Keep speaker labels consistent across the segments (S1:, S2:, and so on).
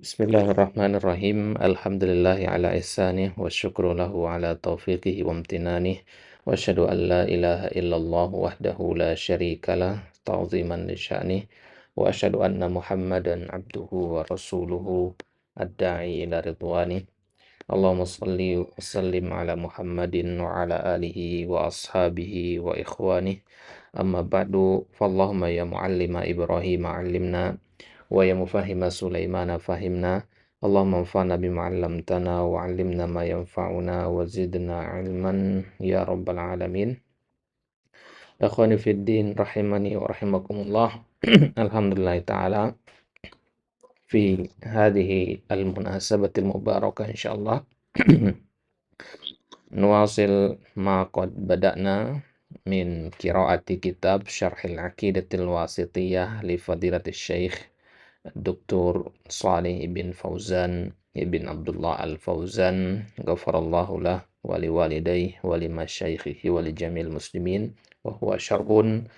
S1: Bismillahirrahmanirrahim. Alhamdulillahi ala ihsanih wa syukru lahu ala taufiqihi wa amtinanih wa asyhadu an la ilaha illallah wahdahu la syarikalah ta'ziman li sya'nih wa asyhadu anna Muhammadan abduhu wa rasuluhu ad-da'i ila ridwanih. Allahumma shalli wa sallim ala Muhammadin wa ala alihi wa ashabihi wa ikhwanih. Amma ba'du, fallahumma ya muallima Ibrahim 'allimna wa ya mufahhima Sulaimana fahimna. Allahumma anfa'na bima 'allamtana wa 'allimna ma yanfa'una wa zidna 'ilman ya rabbal alamin. Akhwani fid din rahimani wa rahimakumullah. Alhamdulillah taala fi hadhihi al-munasabatil mubarakah insyaallah. Nuwasil ma qad bada'na min qiraati kitab Syarhil Aqidatil Wasithiyah li Fadilatis Syekh Dr. Shalih bin Fauzan ibn Abdullah Al-Fauzan ghafarallahu lah wa liwalidayhi wa limasyaikhihi wa li jamil muslimin wa huwa syarhun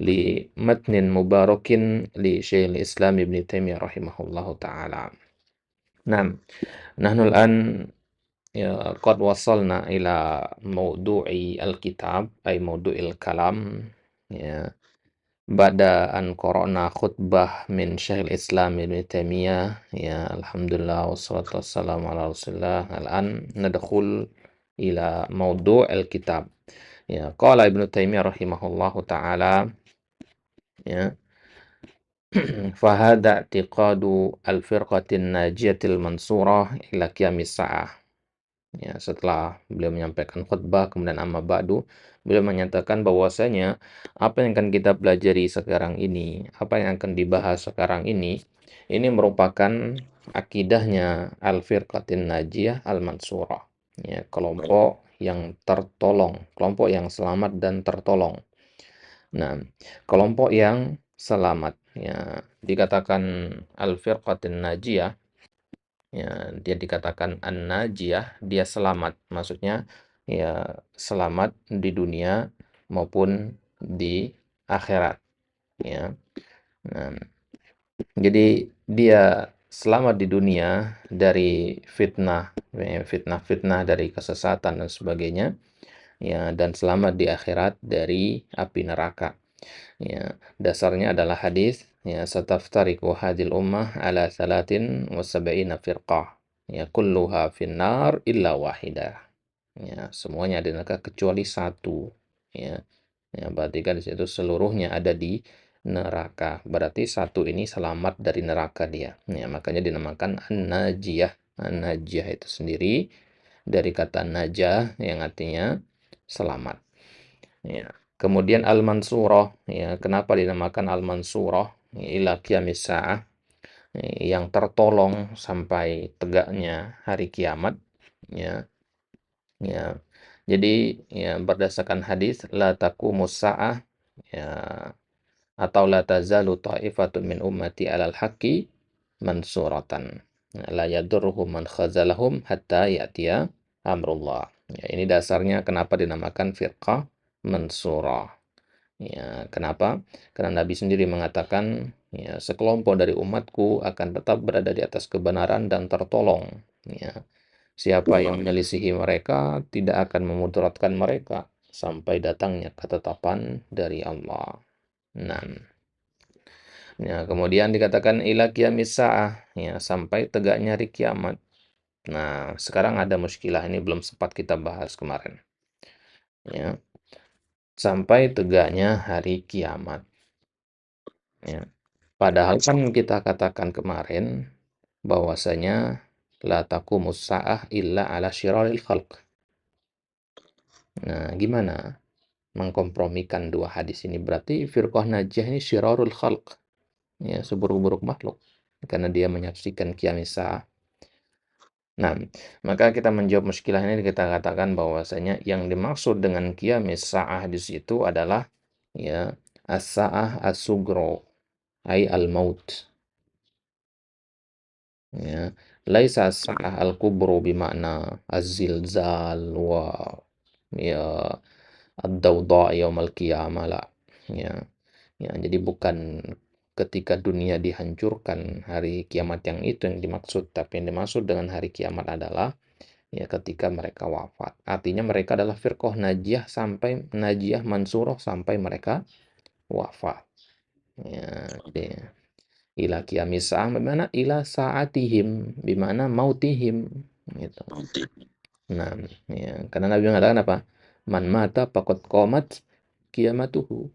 S1: li matnin mubarakin li Syekhul Islam Ibn Taimiyah rahimahullahu taala. Nahnu al-an ya qad wasalna ila maudu'i al-kitab ay maudu'il kalam ya ba'da an qara'na khutbah min Syekhul Islam Ibnu Taimiyah ya alhamdulillah wassalatu wassalamu ala Rasulillah. Al-an nadkhul ila maudu'il kitab. Ya qala Ibnu Taimiyah rahimahullahu taala ya fa hadha i'tiqadu al-firqatin najiyatil mansurah ila qiyamis sa'ah. Ya, setelah beliau menyampaikan khutbah, kemudian amma ba'du, beliau menyatakan bahwasanya apa yang akan kita pelajari sekarang ini, apa yang akan dibahas sekarang ini merupakan akidahnya al-firqatin najiyah al-mansurah. Ya, kelompok yang tertolong, kelompok yang selamat dan tertolong. Nah, kelompok yang selamat, ya, dikatakan al-firqatin najiyah. Ya, dia dikatakan an-najiyah, dia selamat. Maksudnya ya selamat di dunia maupun di akhirat, ya. Nah, jadi dia selamat di dunia dari fitnah, ya, fitnah-fitnah dari kesesatan dan sebagainya, ya, dan selamat di akhirat dari api neraka. Ya, dasarnya adalah hadis ya sataftariqu hadhil ummah ala 73 firqah. Ya kulluha finnar illa wahidah. Ya, semuanya ada neraka kecuali satu. Ya. Ya, berarti kan di situ seluruhnya ada di neraka. Berarti satu ini selamat dari neraka dia. Ya, makanya dinamakan an-najiyah. An-najiyah itu sendiri dari kata najah yang artinya selamat. Ya. Kemudian al-mansurah, ya, kenapa dinamakan al-mansurah? Ila qiyamis sa'ah, yang tertolong sampai tegaknya hari kiamat, ya. Ya. Jadi ya berdasarkan hadis la taqumus sa'ah ya atau la tazalu ta'ifatun min ummati 'alal haqqi mansuratan. La yadurruhum man khazalahum hatta ya'tiya amrullah. Ya, ini dasarnya kenapa dinamakan firqah mansurah. Ya, kenapa? Karena Nabi sendiri mengatakan, ya, sekelompok dari umatku akan tetap berada di atas kebenaran dan tertolong. Ya, siapa yang menyelisihi mereka tidak akan memudaratkan mereka sampai datangnya ketetapan dari Allah. Nah, ya, kemudian dikatakan ila qiyamis sa'ah, ya, sampai tegaknya hari kiamat. Nah, sekarang ada muskilah ini belum sempat kita bahas kemarin. Ya, sampai tegaknya hari kiamat. Ya. Padahal kan kita katakan kemarin bahwasanya la taqumus sa'ah illa ala syiraril khalq. Nah, gimana mengkompromikan dua hadis ini? Berarti firqah najiyah ini syirarul khalq, ya, seburuk-buruk makhluk karena dia menyaksikan qiyamis sa'ah. Nah, maka kita menjawab muskilah ini kita katakan bahwasanya yang dimaksud dengan qiyamis sa'ah di situ adalah ya as-sa'ah as-sugro ay al-maut. Ya, laisa sa'ah al-kubru bimakna az-zilzal wa ya ad-dawda yaumal qiyamah la. Ya. Ya, jadi bukan ketika dunia dihancurkan, hari kiamat yang itu yang dimaksud. Tapi yang dimaksud dengan hari kiamat adalah ya ketika mereka wafat. Artinya mereka adalah firqah najiyah sampai najiyah mansurah sampai mereka wafat. Ya, ila qiyamis sa'ah bimana ila saatihim, bimana mautihim gitu. Nah, ya, karena Nabi mengatakan apa? Man mata faqad qamat qiyamatuhu.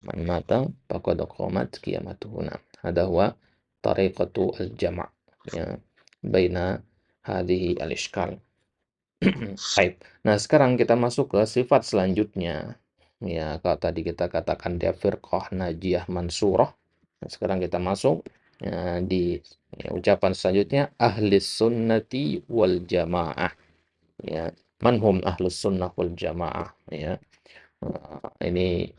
S1: Man mata faqad qamat qiyamatuhu. Nah, ada huwa tariqatu al-jama' ya baina hadhihi al-ishkal. Baik. Nah, sekarang kita masuk ke sifat selanjutnya. Ya, kalau tadi kita katakan dia firqah najiyah mansurah. Nah, sekarang kita masuk di ucapan selanjutnya ahli sunnati wal jamaah. Ya, manhum ahlus sunnah wal jamaah. Ya, ini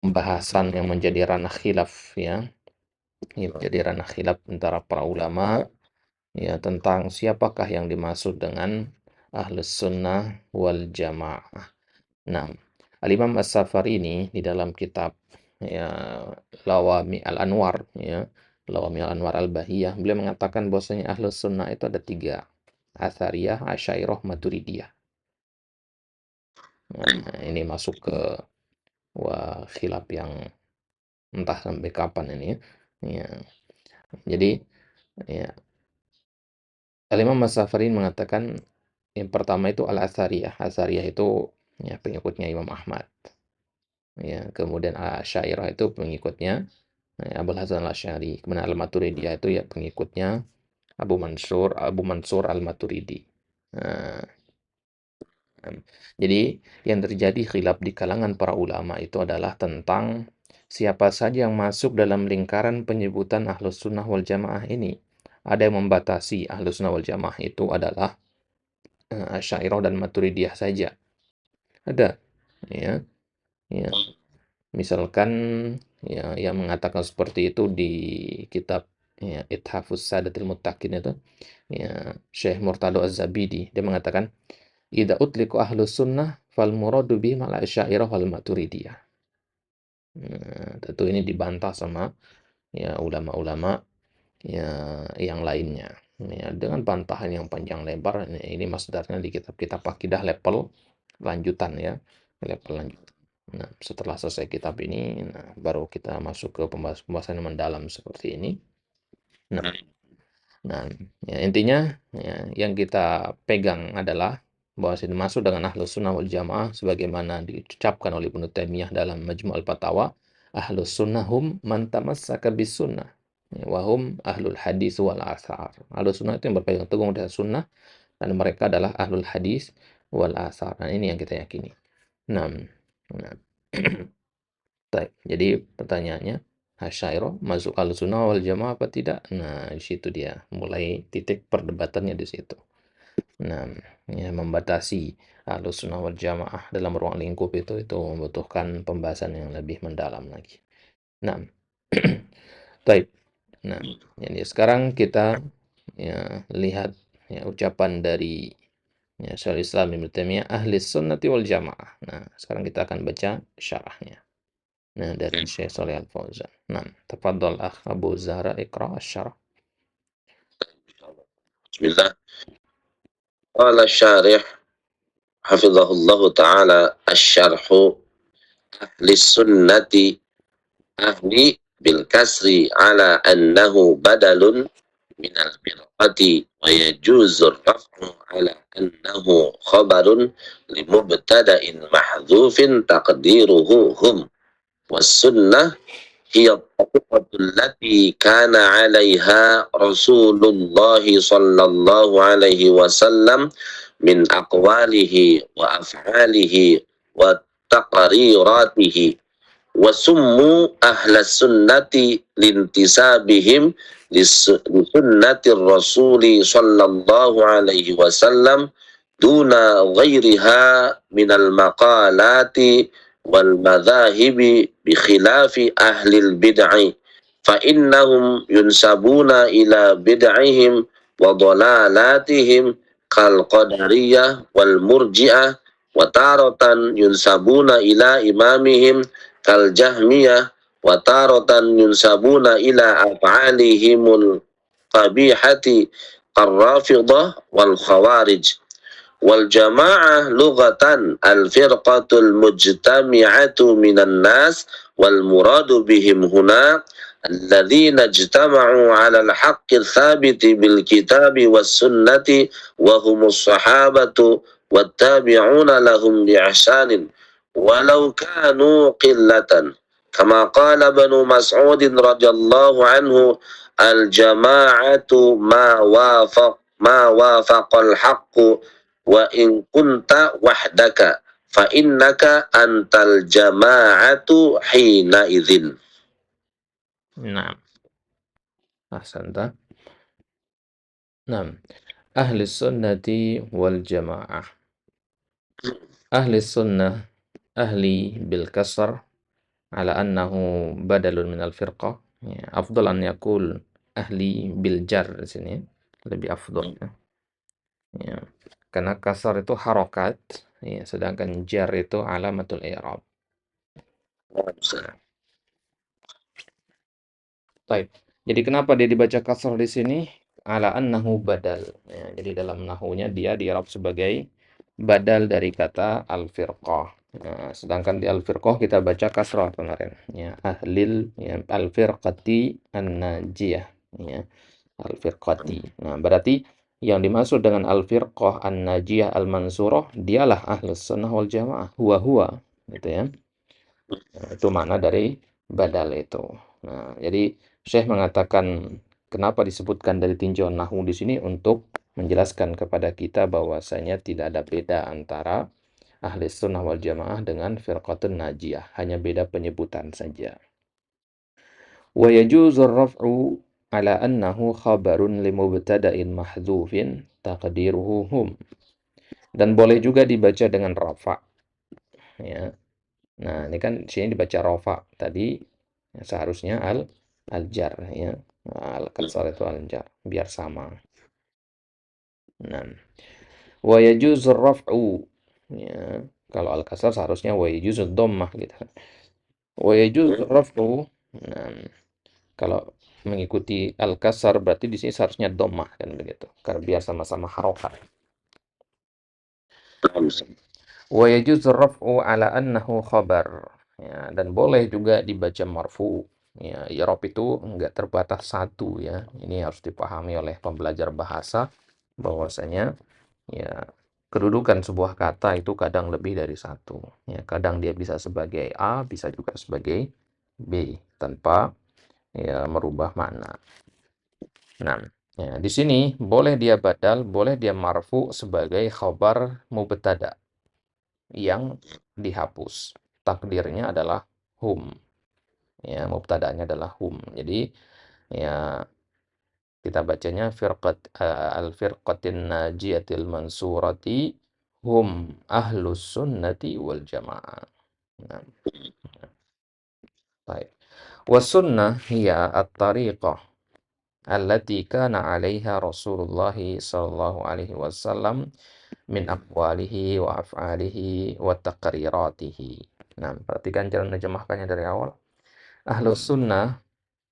S1: pembahasan yang menjadi ranah khilaf ya. Ini menjadi ranah khilaf antara para ulama ya tentang siapakah yang dimaksud dengan ahlus sunnah wal jamaah. Nah, Al-Imam As-Safarini di dalam kitab ya Lawami Al-Anwar ya, Lawami Al-Anwar Al-Bahiyah, beliau mengatakan bahwasanya Ahlus Sunnah itu ada 3, Athariyah, Asy'ariyah, Maturidiyah. Nah, ini masuk ke khilaf yang entah sampai kapan ini ya. Jadi ya Al-Imam As-Safarini mengatakan yang pertama itu Al-Athariyah. Athariyah itu ya pengikutnya Imam Ahmad. Ya, kemudian Asy'ariyah itu pengikutnya Abul Hasan Al-Asy'ari. Kemudian Al-Maturidiyah itu ya pengikutnya Abu Mansur Al-Maturidi. Nah, jadi yang terjadi khilaf di kalangan para ulama itu adalah tentang siapa saja yang masuk dalam lingkaran penyebutan Ahlus Sunnah wal Jamaah ini. Ada yang membatasi Ahlus Sunnah wal Jamaah itu adalah Asy'ariyah dan Maturidiyah saja. Ada ya. Ya. Misalkan ya yang mengatakan seperti itu di kitab ya Ithafus Sadatil Muttaqin itu ya Syekh Murtado Az-Zabidi, dia mengatakan idza utliqu ahlus sunnah fal muradu bihim al asy'ariyah wal maturidiyah. Nah, tentu ini dibantah sama ya ulama-ulama ya yang lainnya. Ya, dengan bantahan yang panjang lebar ini masdarnya di kitab-kitab akidah level lanjutan ya, level lanjutan. Nah, setelah selesai kitab ini, nah, baru kita masuk ke pembahasan yang mendalam seperti ini. Nah, ya, intinya ya, yang kita pegang adalah bahwa ini masuk dengan ahlus sunnah wal jamaah sebagaimana diucapkan oleh Ibnu Taimiyah dalam Majmu' al-Fatawa, ahlus sunnah hum man tamassaka bis sunnah ya, wa hum ahlul hadis wal athar. Ahlus sunnah itu yang berpegang teguh dengan sunnah dan mereka adalah ahlul hadis wal athar. Nah, ini yang kita yakini. Nah, jadi pertanyaannya, Asy'ariyah masuk Ahlussunnah wal Jamaah apa tidak? Nah, di situ dia mulai titik perdebatannya di situ. Nah, ya, membatasi Ahlussunnah wal Jamaah dalam ruang lingkup itu membutuhkan pembahasan yang lebih mendalam lagi. Nah, baik. Nah, jadi sekarang kita ya lihat ya ucapan dari ya Syekhul Islam Ibnu Taimiyah ahli sunnati wal jamaah. Nah, sekarang kita akan baca syarahnya. Nah, dari Syekh Shalih Al-Fauzan. Nah, tafadhol akh Abu Zahra iqra asy-syarah.
S2: Bismillah. Qala syarih hafizahullah ta'ala asy-syarhu ahli sunnati ahli bil kasri ala annahu badalun minal firqati wa yajuzu raf'u ala annahu khabarun li mubtada'in mahdhufin taqdiruhu hum was sunnah hiya at-tariqatu allati kana 'alaiha Rasulullah sallallahu alaihi wasallam min aqwalihi wa af'alihi wa taqriratihi wa summu ahlas sunnati lintisabihim lisunnati rasuli sallallahu alaihi wasallam duna ghairiha minal maqalati wal madhahibi bi khilafi ahlil bid'ah fa innahum yunsabuna ila bid'ihim wa dhalalatihim kal qadariyah wal murji'ah wa taratan yunsabuna ila imamihim kal jahmiyah wa taratan yunsabuna ila af'alihimul qabihati ar-rafidah wal khawarij. Wal jama'ah lughatan al-firqatul mujtami'atu minan nas wal muradu bihim huna alladzina ijtama'u 'ala al-haqqi tsabiti bil kitabi was sunnati wa humus sahabatu wattabi'una lahum bi ihsanin walau kanu qillatan kama qala Ibnu Mas'ud radhiyallahu anhu al-jama'atu ma wafaqal haqqu wa in kunta wahdaka fa innaka antal jama'atu hina idzin.
S1: Naam. Ahsanta. Naam. Ahli sunnati wal jamaah. Ahli sunnah, ahli bil kasr ala annahu badalun min al firqah. Ya, afdal an yakul ahli bil jar di sini. Lebih afdal. Ya. Karena kasar itu harokat, ya, sedangkan jar itu alamatul i'rab. Baik. Jadi kenapa dia dibaca kasar di sini? Ala annahu badal. Ya, jadi dalam nahunya dia di'rab sebagai badal dari kata al-firqah. Nah, sedangkan di al-firqah kita baca kasrah kemarin. Ya, ahlil ya, al-firqati an-najiyah. Ya, al-firqati. Nah, berarti yang dimaksud dengan al-firqah an-najiyah al-mansurah dialah ahlus sunnah wal jamaah. Huwa gitu ya. Nah, itu makna dari badal itu. Nah, jadi Syekh mengatakan kenapa disebutkan dari tinjauan nahwu di sini untuk menjelaskan kepada kita bahwasanya tidak ada beda antara ahli sunnah wal jamaah dengan firqatun najiyah, hanya beda penyebutan saja. Wa yajuzu raf'u ala annahu khabarun limubtada'in mahdhufin taqdiruhu hum. Dan boleh juga dibaca dengan rafa, ya. Nah, ini kan sini dibaca rafa tadi, seharusnya al-jar ya. Al-kasar itu al-jar biar sama. Nah, wa yajuzu raf'u ya. Kalau al-kasar seharusnya wa yajuzu dhammah gitu. Wa yajuzu raf'u. Nah, kalau mengikuti al-kasar berarti di sini seharusnya dhammah kan begitu. Karena biar sama-sama harokat. Wa yajuzu raf'u ala annahu khabar. Ya, dan boleh juga dibaca marfu. Ya, i'rab itu enggak terbatas satu ya. Ini harus dipahami oleh pembelajar bahasa bahwasanya ya kedudukan sebuah kata itu kadang lebih dari satu. Ya, kadang dia bisa sebagai A, bisa juga sebagai B tanpa ya merubah makna. Nah, ya, di sini boleh dia badal, boleh dia marfu sebagai khabar mubtada yang dihapus. Takdirnya adalah hum. Ya, mubtada'nya adalah hum. Jadi ya kita bacanya al-firqatin najiyatil mansurati hum ahlus sunnati wal jamaah. Nah, baik. Wasunnah hiya at-tariqah allati kana 'alaiha Rasulullah sallallahu alaihi wasallam min aqwalihi wa af'alihi wa taqriratihi. Nah, perhatikan cara menerjemahkannya dari awal. Ahlus sunnah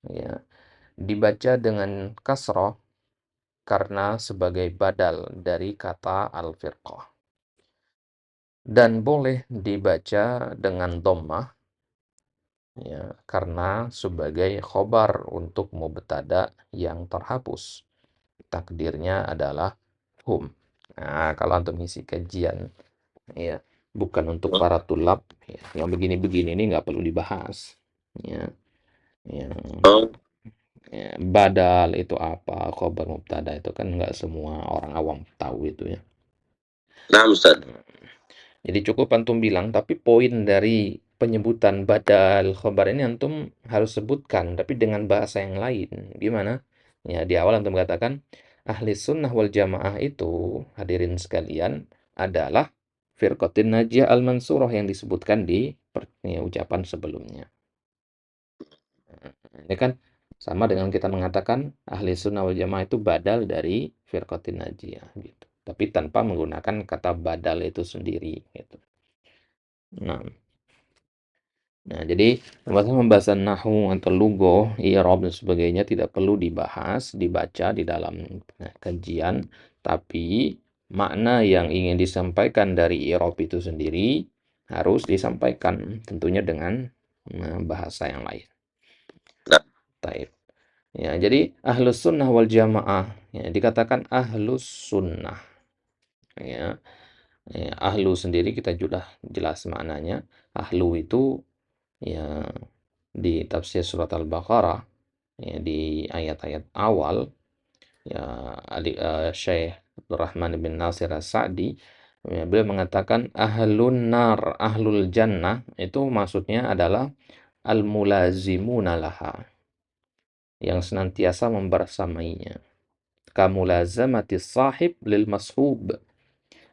S1: ya, dibaca dengan kasroh karena sebagai badal dari kata al-firqah. Dan boleh dibaca dengan dhammah ya, karena sebagai khobar untuk mubtada yang terhapus. Takdirnya adalah hum. Nah, kalau untuk mengisi kajian ya, bukan untuk para tulab ya, yang begini-begini ini nggak perlu dibahas ya. Yang ya, badal itu apa, khobar mubtada itu kan nggak semua orang awam tahu itu ya.
S2: Nah, Ustaz.
S1: Jadi cukup antum bilang, tapi poin dari penyebutan badal khobar ini antum harus sebutkan, tapi dengan bahasa yang lain. Gimana? Ya, di awal antum katakan, ahli sunnah wal jamaah itu, hadirin sekalian, adalah firqatin najiyah al-mansurah yang disebutkan di ya, ucapan sebelumnya. Ini kan sama dengan kita mengatakan ahli sunnah wal jamaah itu badal dari firqatin najiyah gitu. Tapi tanpa menggunakan kata badal itu sendiri gitu. Nah, Nah, jadi pembahasan nahwu atau lugah, i'rab dan sebagainya tidak perlu dibahas, dibaca di dalam kajian, tapi makna yang ingin disampaikan dari i'rab itu sendiri harus disampaikan tentunya dengan bahasa yang lain.
S2: Nah,
S1: Taib. Ya, jadi ahlus sunnah wal jamaah ya, dikatakan ahlus sunnah ya. Ya, ahlu sendiri kita sudah jelas maknanya. Ahlu itu ya di tafsir surat Al-Baqarah ya, di ayat-ayat awal ya Syekh Abdurrahman bin Nasir As-Sa'di ya, beliau mengatakan ahlun nar ahlul jannah itu maksudnya adalah al-mulazimuna laha yang senantiasa membersamainya kamulazamati sahib lil mashub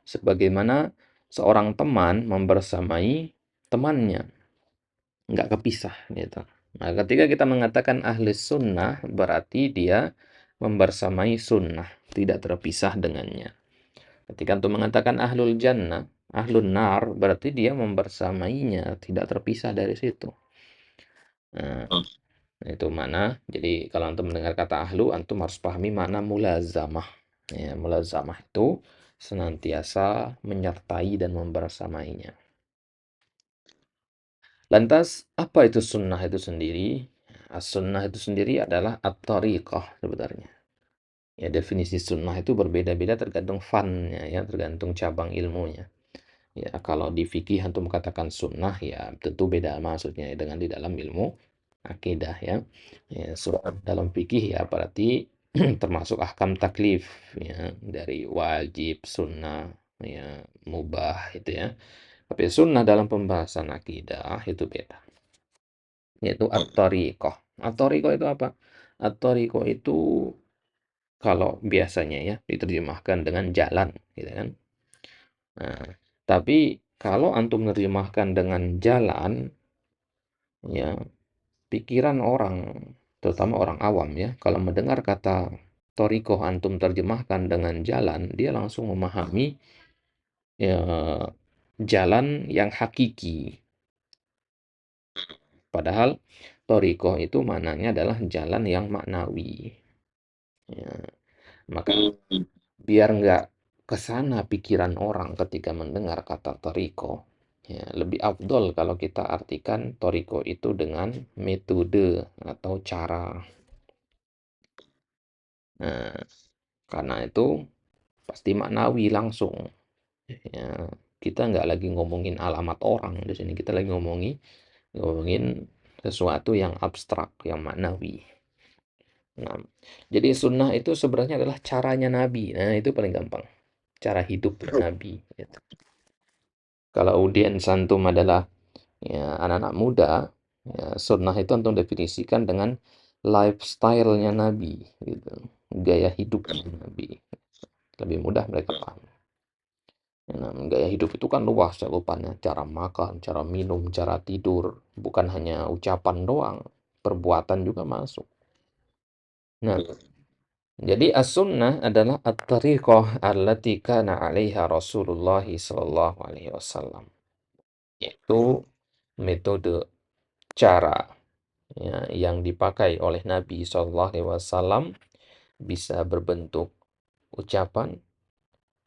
S1: sebagaimana seorang teman membersamai temannya nggak kepisah gitu. Nah, ketika kita mengatakan ahli sunnah berarti dia membersamai sunnah, tidak terpisah dengannya. Ketika untuk mengatakan ahlul jannah, ahlun nar berarti dia membersamainya, tidak terpisah dari situ. Nah, itu mana? Jadi kalau antum mendengar kata ahlu, antum harus pahami makna mulazamah. Ya, mulazamah itu senantiasa menyertai dan membersamainya. Lantas, apa itu sunnah itu sendiri? As-sunnah itu sendiri adalah at-tariqah sebenarnya. Ya, definisi sunnah itu berbeda-beda tergantung fannya ya, tergantung cabang ilmunya. Ya, kalau di fikih antum katakan sunnah ya tentu beda maksudnya dengan di dalam ilmu akidah ya. Ya, dalam fikih ya berarti termasuk ahkam taklif ya dari wajib, sunnah, ya mubah itu ya. Tapi sunnah dalam pembahasan akidah itu beda. Yaitu at-tariqah. At-tariqah itu apa? At-tariqah itu kalau biasanya ya diterjemahkan dengan jalan, gitu kan. Nah, tapi kalau antum menerjemahkan dengan jalan, ya pikiran orang, terutama orang awam ya, kalau mendengar kata torikoh antum terjemahkan dengan jalan, dia langsung memahami ya, jalan yang hakiki. Padahal torikoh itu maknanya adalah jalan yang maknawi. Ya, maka biar nggak kesana pikiran orang ketika mendengar kata toriko, ya, lebih afdol kalau kita artikan toriko itu dengan metode atau cara. Nah, karena itu pasti maknawi langsung. Ya, kita nggak lagi ngomongin alamat orang di sini, kita lagi ngomongin sesuatu yang abstrak, yang maknawi. Nah, jadi sunnah itu sebenarnya adalah caranya Nabi. Nah, itu paling gampang. Cara hidup Nabi. Gitu. Kalau audiens antum adalah ya, anak-anak muda, ya, sunnah itu antum definisikan dengan lifestyle-nya Nabi, gitu. Gaya hidupnya Nabi. Lebih mudah mereka paham. Ya, nah, gaya hidup itu kan luas cakupannya. Cara makan, cara minum, cara tidur. Bukan hanya ucapan doang. Perbuatan juga masuk. Nah, jadi as-sunnah adalah at-tariqah allati kana 'alaiha Rasulullah sallallahu alaihi wasallam. Yaitu metode cara ya, yang dipakai oleh Nabi sallallahu alaihi wasallam bisa berbentuk ucapan,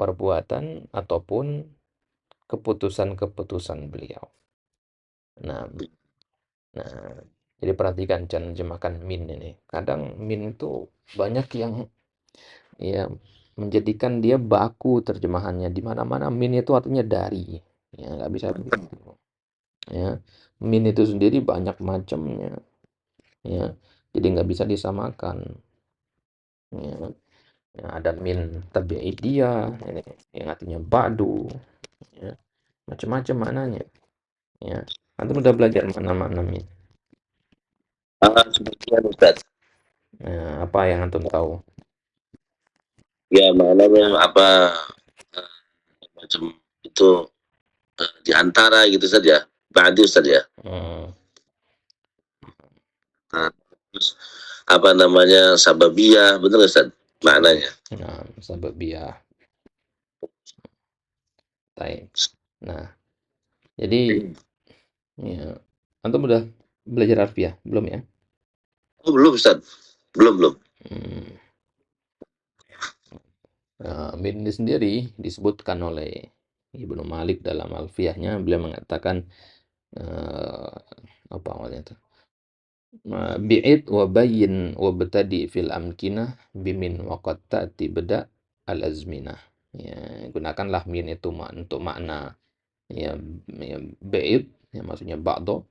S1: perbuatan ataupun keputusan-keputusan beliau. Nah, nah, jadi perhatikan jangan jemakan min ini. Kadang min itu banyak yang ya menjadikan dia baku terjemahannya di mana-mana min itu artinya dari ya nggak bisa begitu ya min itu sendiri banyak macamnya ya jadi nggak bisa disamakan ya, ya ada min tabi'idiyah ini yang artinya ba'du ya macam-macam maknanya ya antum udah belajar mana-mana min
S2: sebagian Ustaz.
S1: apa yang antum tahu
S2: Ya, maknanya apa macam itu di antara gitu saja. Ba'di Ustaz ya.
S1: hmm,
S2: Nah, terus apa namanya sababiyah, benar Ustaz? Maknanya.
S1: nah sababiyah taib nah jadi ya Antum udah belajar harfiah? Belum ya?
S2: Oh, belum Ustaz. Belum.
S1: Hmm. Min ini sendiri disebutkan oleh Ibnu Malik dalam Alfiyahnya, beliau mengatakan eh, apa awalnya itu? Bi'id wa bayyin wa betadi fil amkinah bimin wa qad ta'ti beda al azminah. Ya, gunakanlah min itu untuk makna ya, ya bi'id, ya maksudnya ba'do,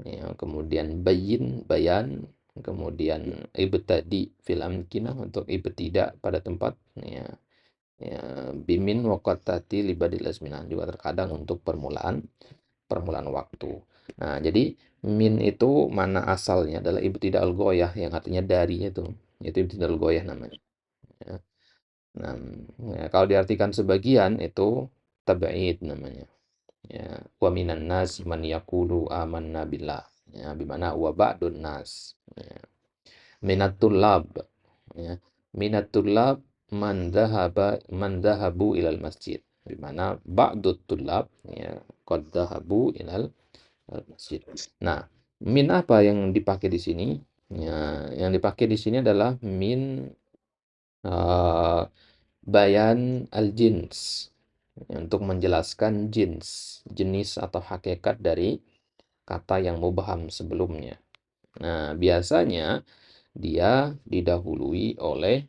S1: ya, kemudian bayyin, bayan, kemudian ibtadi fil amkinah untuk ibtidak pada tempat, ya, ya bimin waqatati libadil azminah juga terkadang untuk permulaan waktu. Nah, jadi min itu mana asalnya adalah ibtida'ul ghoyah yang artinya dari itu. Itu ibtida'ul ghoyah namanya. Ya. Nah, ya, kalau diartikan sebagian itu tab'id namanya. Ya, wa minan nas man yaqulu amanna billah. Ya, bimana wa ba'dun nas. Ya. Minatul lab, ya. Minatul lab man dhahabu ilal masjid. Di mana ba'dut tulab ya qad dhahabu ilal masjid. Nah, min apa yang dipakai di sini? Ya, yang dipakai di sini adalah min uh, bayan al-jins untuk menjelaskan jenis atau hakikat dari kata yang mubham sebelumnya. Nah, biasanya dia didahului oleh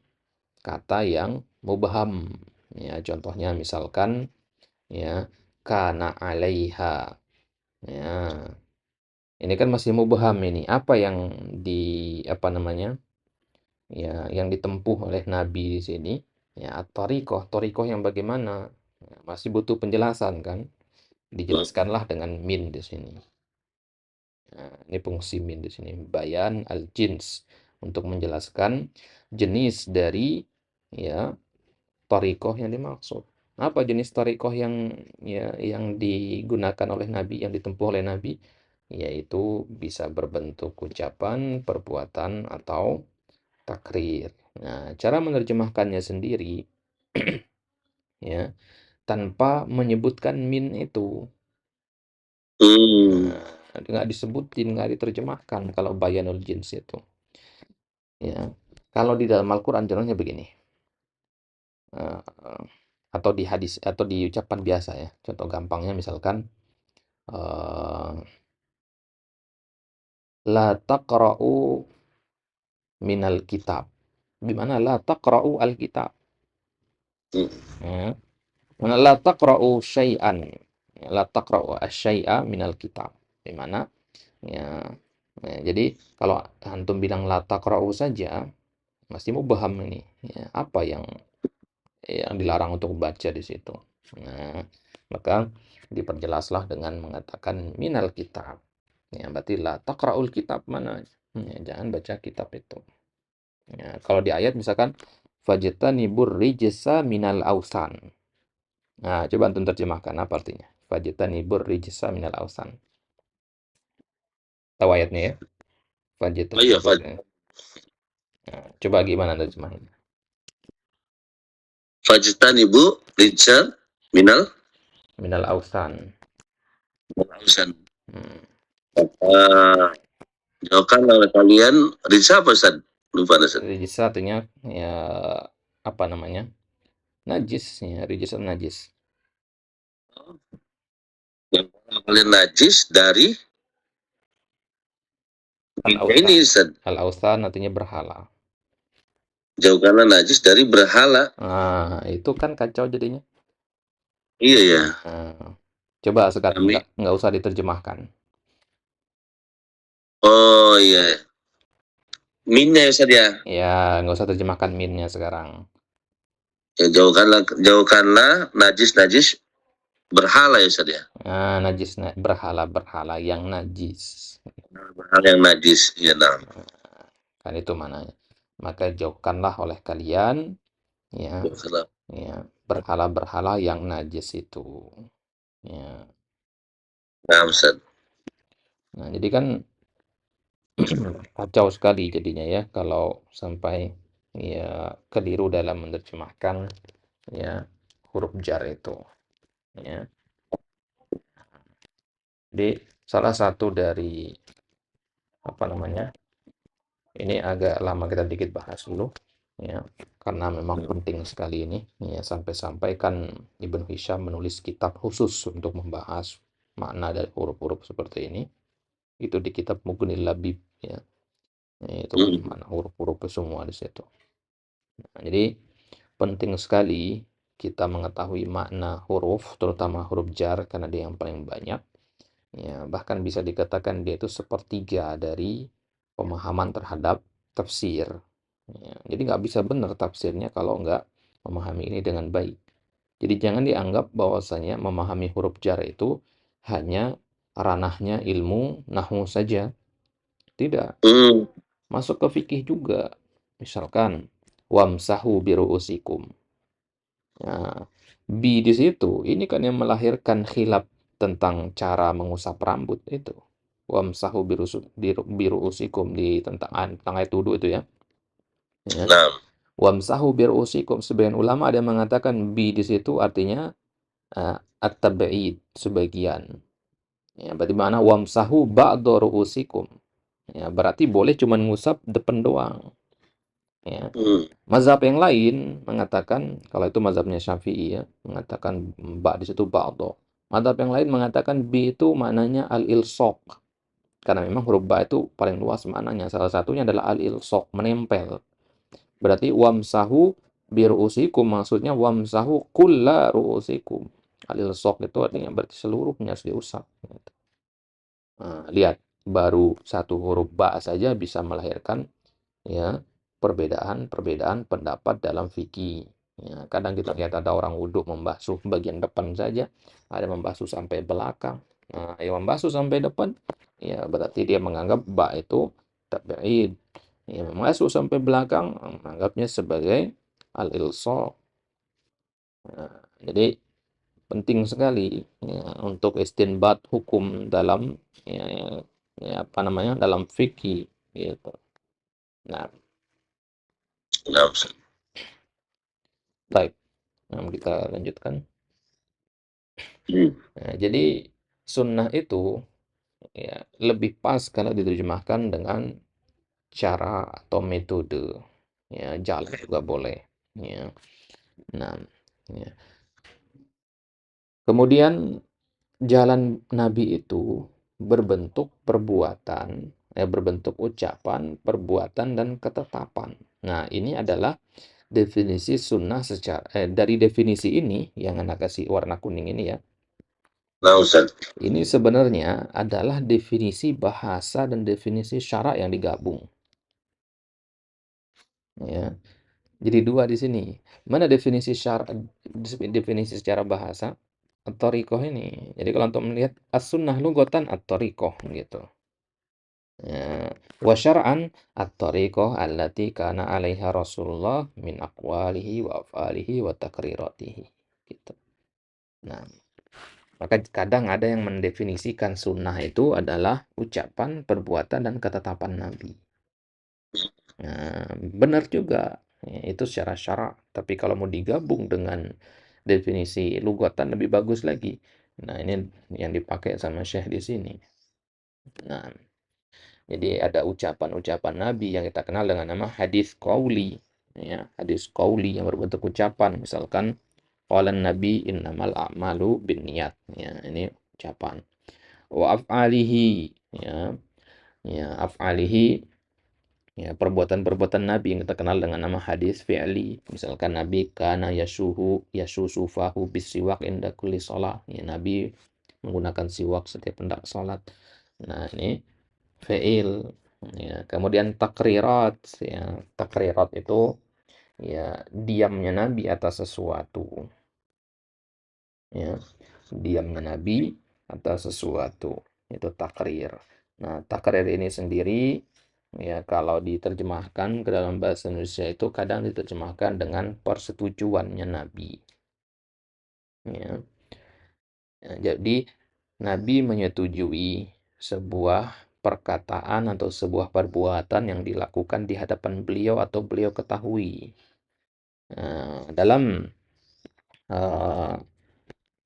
S1: kata yang mubham. Ya, contohnya misalkan ya kana alaiha. Ya, ini kan masih mubham ini. Apa yang di apa namanya? Ya, yang ditempuh oleh Nabi di sini? Ya, at-thariqah yang bagaimana? Ya, masih butuh penjelasan kan? Dijelaskanlah dengan min di sini. Nah, ini fungsi min di sini. Bayan al-jins untuk menjelaskan jenis dari ya thariqah yang dimaksud. Apa jenis thariqah yang digunakan oleh Nabi, yang ditempuh oleh Nabi? Yaitu bisa berbentuk ucapan, perbuatan, atau takrir. Nah, cara menerjemahkannya sendiri ya tanpa menyebutkan min itu.
S2: Hmm.
S1: Nah, nggak disebutin, nggak diterjemahkan kalau bayanul jins itu. Ya, kalau di dalam Al-Quran contohnya begini, eh, atau di hadis atau di ucapan biasa ya. Contoh gampangnya misalkan eh, la taqra'u minal kitab. Gimana la taqra'u al-kitab?
S2: Hmm.
S1: Ya. La taqra'u syai'an. La taqra'u asy-syai'a minal kitab. Di mana ya, ya, jadi kalau antum bilang la taqra'u saja masih mubham ini. Ya, apa yang dilarang untuk baca di situ. Nah, maka diperjelaslah dengan mengatakan minal kitab. Ya, berarti la taqra'ul kitab mana? Ya, jangan baca kitab itu. Ya, kalau di ayat misalkan fajtanibur rijsa minal ausan. Nah, coba antum terjemahkan apa artinya? Fajtanibur rijsa minal ausan. Tahu ayatnya ya?
S2: Oh iya,
S1: Fajtanibur. Nah, coba gimana terjemahin?
S2: Fajtanibu rijal minal
S1: Minal ausan.
S2: ausan.
S1: Hmm.
S2: Uh, Jauhkan oleh kalian rijal apa Ustaz? Lupa Ustaz.
S1: Rijsa artinya ya apa namanya? Najis ya, rijis najis.
S2: Yang kalian najis dari ini
S1: Al-Authan.
S2: Ustaz.
S1: Al-Authan artinya berhala.
S2: Jauhkanlah najis dari berhala.
S1: Nah, itu kan kacau jadinya.
S2: Iya ya.
S1: Nah, coba sekarang
S2: Kami.
S1: nggak usah diterjemahkan.
S2: Oh iya. Minnya ya Ustaz ya.
S1: Ya, nggak usah terjemahkan minnya sekarang.
S2: Ya, jauhkanlah najis-najis berhala ya Ustaz ya.
S1: Nah, najis berhala yang najis.
S2: Berhala yang najis. Ya, nah.
S1: Kan itu mananya. Maka jauhkanlah oleh kalian ya,
S2: Jauhkanlah.
S1: ya berhala-berhala yang najis itu. Ya.
S2: Nah, Ustaz.
S1: Nah, jadi kan kacau sekali jadinya ya kalau sampai ya keliru dalam menerjemahkan ya huruf jar itu ya. Jadi salah satu dari apa namanya? Ini agak lama kita dikit bahas dulu ya, karena memang penting sekali ini ya, sampai-sampai kan Ibnu Hisham menulis kitab khusus untuk membahas makna dari huruf-huruf seperti ini. Itu di kitab Mughnil Labib ya. Itu
S2: Hmm.
S1: mana huruf-huruf semua di situ. Nah, jadi penting sekali kita mengetahui makna huruf, terutama huruf jar karena dia yang paling banyak. Ya, bahkan bisa dikatakan dia itu sepertiga dari pemahaman terhadap tafsir. Ya, jadi nggak bisa benar tafsirnya kalau nggak memahami ini dengan baik. Jadi jangan dianggap bahwasanya memahami huruf jar itu hanya ranahnya ilmu nahwu saja. Tidak.
S2: Hmm.
S1: Masuk ke fikih juga. Misalkan, wamsahu biru'usikum. Nah, bi di situ, ini kan yang melahirkan khilaf tentang cara mengusap rambut itu. Wamsahu biru'usikum tentang ayat wudu itu ya. Ya.
S2: Nah.
S1: Wamsahu biru'usikum. Sebagian ulama ada yang mengatakan bi di situ artinya at-tab'id, sebagian. Ya, berarti mana wamsahu ba'da ru'usikum. Ya, berarti boleh cuma ngusap depan doang. Ya.
S2: Hmm.
S1: Mazhab yang lain mengatakan, kalau itu mazhabnya Syafi'i ya, mengatakan ba di situ ba'dho. Mazhab yang lain mengatakan bi itu maknanya al-ilsaq. Karena memang huruf ba itu paling luas maknanya. Salah satunya adalah al-ilsaq, menempel. Berarti wamsahu biru'usikum, maksudnya wamsahu kulla ru'usikum. Al-ilsaq itu artinya berarti seluruhnya harus diusap. Nah, lihat, baru satu huruf ba saja bisa melahirkan ya perbedaan-perbedaan pendapat dalam fikih. Ya, kadang kita lihat ada orang wudhu membasuh bagian depan saja, ada membasuh sampai belakang. Nah, yang membasuh sampai depan, ya berarti dia menganggap ba itu tabi'id. Yang membasuh sampai belakang, menganggapnya sebagai al-ilsaq. Nah, jadi penting sekali ya, untuk istinbat hukum dalam ya, ya, apa namanya dalam fikih gitu. Nah,
S2: Nah, Ustaz.
S1: baik. Nah, kita lanjutkan.
S2: Hmm.
S1: Nah, jadi sunnah itu ya lebih pas kalau diterjemahkan dengan cara atau metode. Ya, jalan juga boleh. Ya. Nah, ya. Kemudian jalan Nabi itu berbentuk perbuatan, berbentuk ucapan, perbuatan, dan ketetapan. Nah, ini adalah definisi sunnah dari definisi ini yang anak kasih warna kuning ini ya.
S2: Nah, Ustaz.
S1: Ini sebenarnya adalah definisi bahasa dan definisi syarak yang digabung. Ya. Jadi dua di sini. Mana definisi syarak, definisi secara bahasa? At-thariqah ini. Jadi kalau untuk melihat as-sunnah lugatan at-thariqah gitu. Ya. Wa syar'an at-thariqah allati kana 'alaiha Rasulullah min aqwalihi wa af'alihi wa takriratihi. Gitu. Nah, maka kadang ada yang mendefinisikan sunnah itu adalah ucapan, perbuatan, dan ketetapan Nabi. Nah, benar juga. Ya, itu secara syarak. Tapi kalau mau digabung dengan definisi lugatan lebih bagus lagi. Nah, ini yang dipakai sama Syekh di sini. Nah, jadi ada ucapan-ucapan Nabi yang kita kenal dengan nama hadis qauli. Ya, hadis qauli yang berbentuk ucapan. Misalkan, qala Nabi innamal a'malu binniyat. Ya, ini ucapan. Wa af'alihi. Ya, ya af'alihi. Ya, perbuatan-perbuatan Nabi yang kita kenal dengan nama hadis fi'li. Misalkan Nabi kana yasusufahu bisiwak inda kulli sholat. Ya, Nabi menggunakan siwak setiap hendak sholat. Nah, ini fi'il. Ya, kemudian takrirat. Ya, takrirat itu ya diamnya Nabi atas sesuatu. Ya, diamnya Nabi atas sesuatu. Itu takrir. Nah, takrir ini sendiri ya kalau diterjemahkan ke dalam bahasa Indonesia itu kadang diterjemahkan dengan persetujuannya Nabi. Ya. Ya, jadi Nabi menyetujui sebuah perkataan atau sebuah perbuatan yang dilakukan di hadapan beliau atau beliau ketahui. Dalam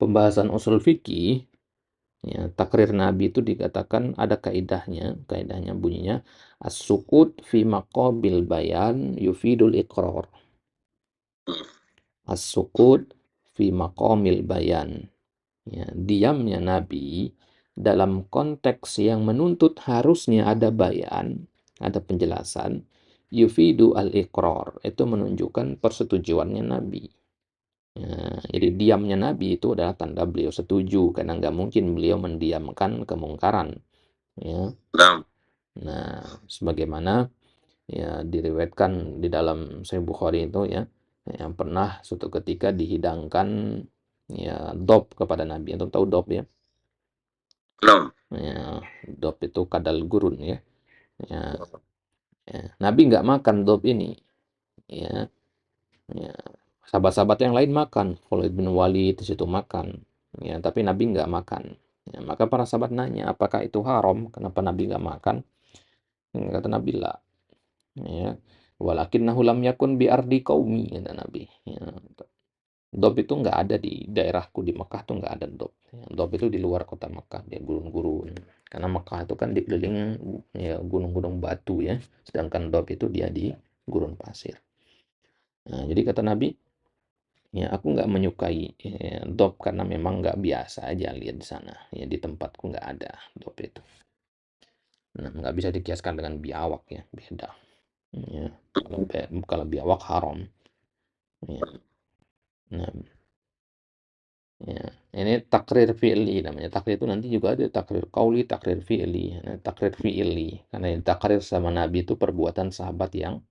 S1: pembahasan usul fikih Ya, takrir Nabi itu dikatakan ada kaidahnya bunyinya as-sukut fi maqabil bayan yufidul iqrar. As-sukut fi maqamil bayan. Ya, diamnya Nabi dalam konteks yang menuntut harusnya ada bayan, ada penjelasan, yufidu al-iqrar, itu menunjukkan persetujuannya Nabi. Ya, jadi diamnya Nabi itu adalah tanda beliau setuju, karena nggak mungkin beliau mendiamkan kemungkaran. Ya. Nah, sebagaimana ya diriwayatkan di dalam Sahih Bukhari itu ya, yang pernah suatu ketika dihidangkan ya dop kepada Nabi. Antum tahu dop ya? Ya, dop itu kadal gurun ya. Ya, ya. Nabi nggak makan dop ini. Ya, ya. Sahabat-sahabat yang lain makan. Khalid bin Walid di situ makan. Ya, tapi Nabi nggak makan. Ya, maka para sahabat nanya, apakah itu haram? Kenapa Nabi nggak makan? Kata Nabi lah. Ya, walakinnahu lam yakun bi ardi qaumi, kata Nabi. Ya, dop itu nggak ada di daerahku di Mekah tuh nggak ada dop. Ya, dop itu di luar kota Mekah, dia gurun-gurun. Karena Mekah itu kan dikelilingi ya gunung-gunung batu ya, sedangkan dop itu dia di gurun pasir. Nah, jadi kata Nabi, ya aku nggak menyukai ya, dop karena memang nggak biasa aja lihat di sana. Ya di tempatku nggak ada dop itu. Nah, nggak bisa dikiaskan dengan biawak ya, beda. Ya, kalau biawak haram. Ya. Nah, ya. Ini takrir fi'li namanya. Takrir itu nanti juga ada takrir qauli, takrir fi'li. Nah, takrir fi'li. Karena yang takrir sama Nabi itu perbuatan sahabat yang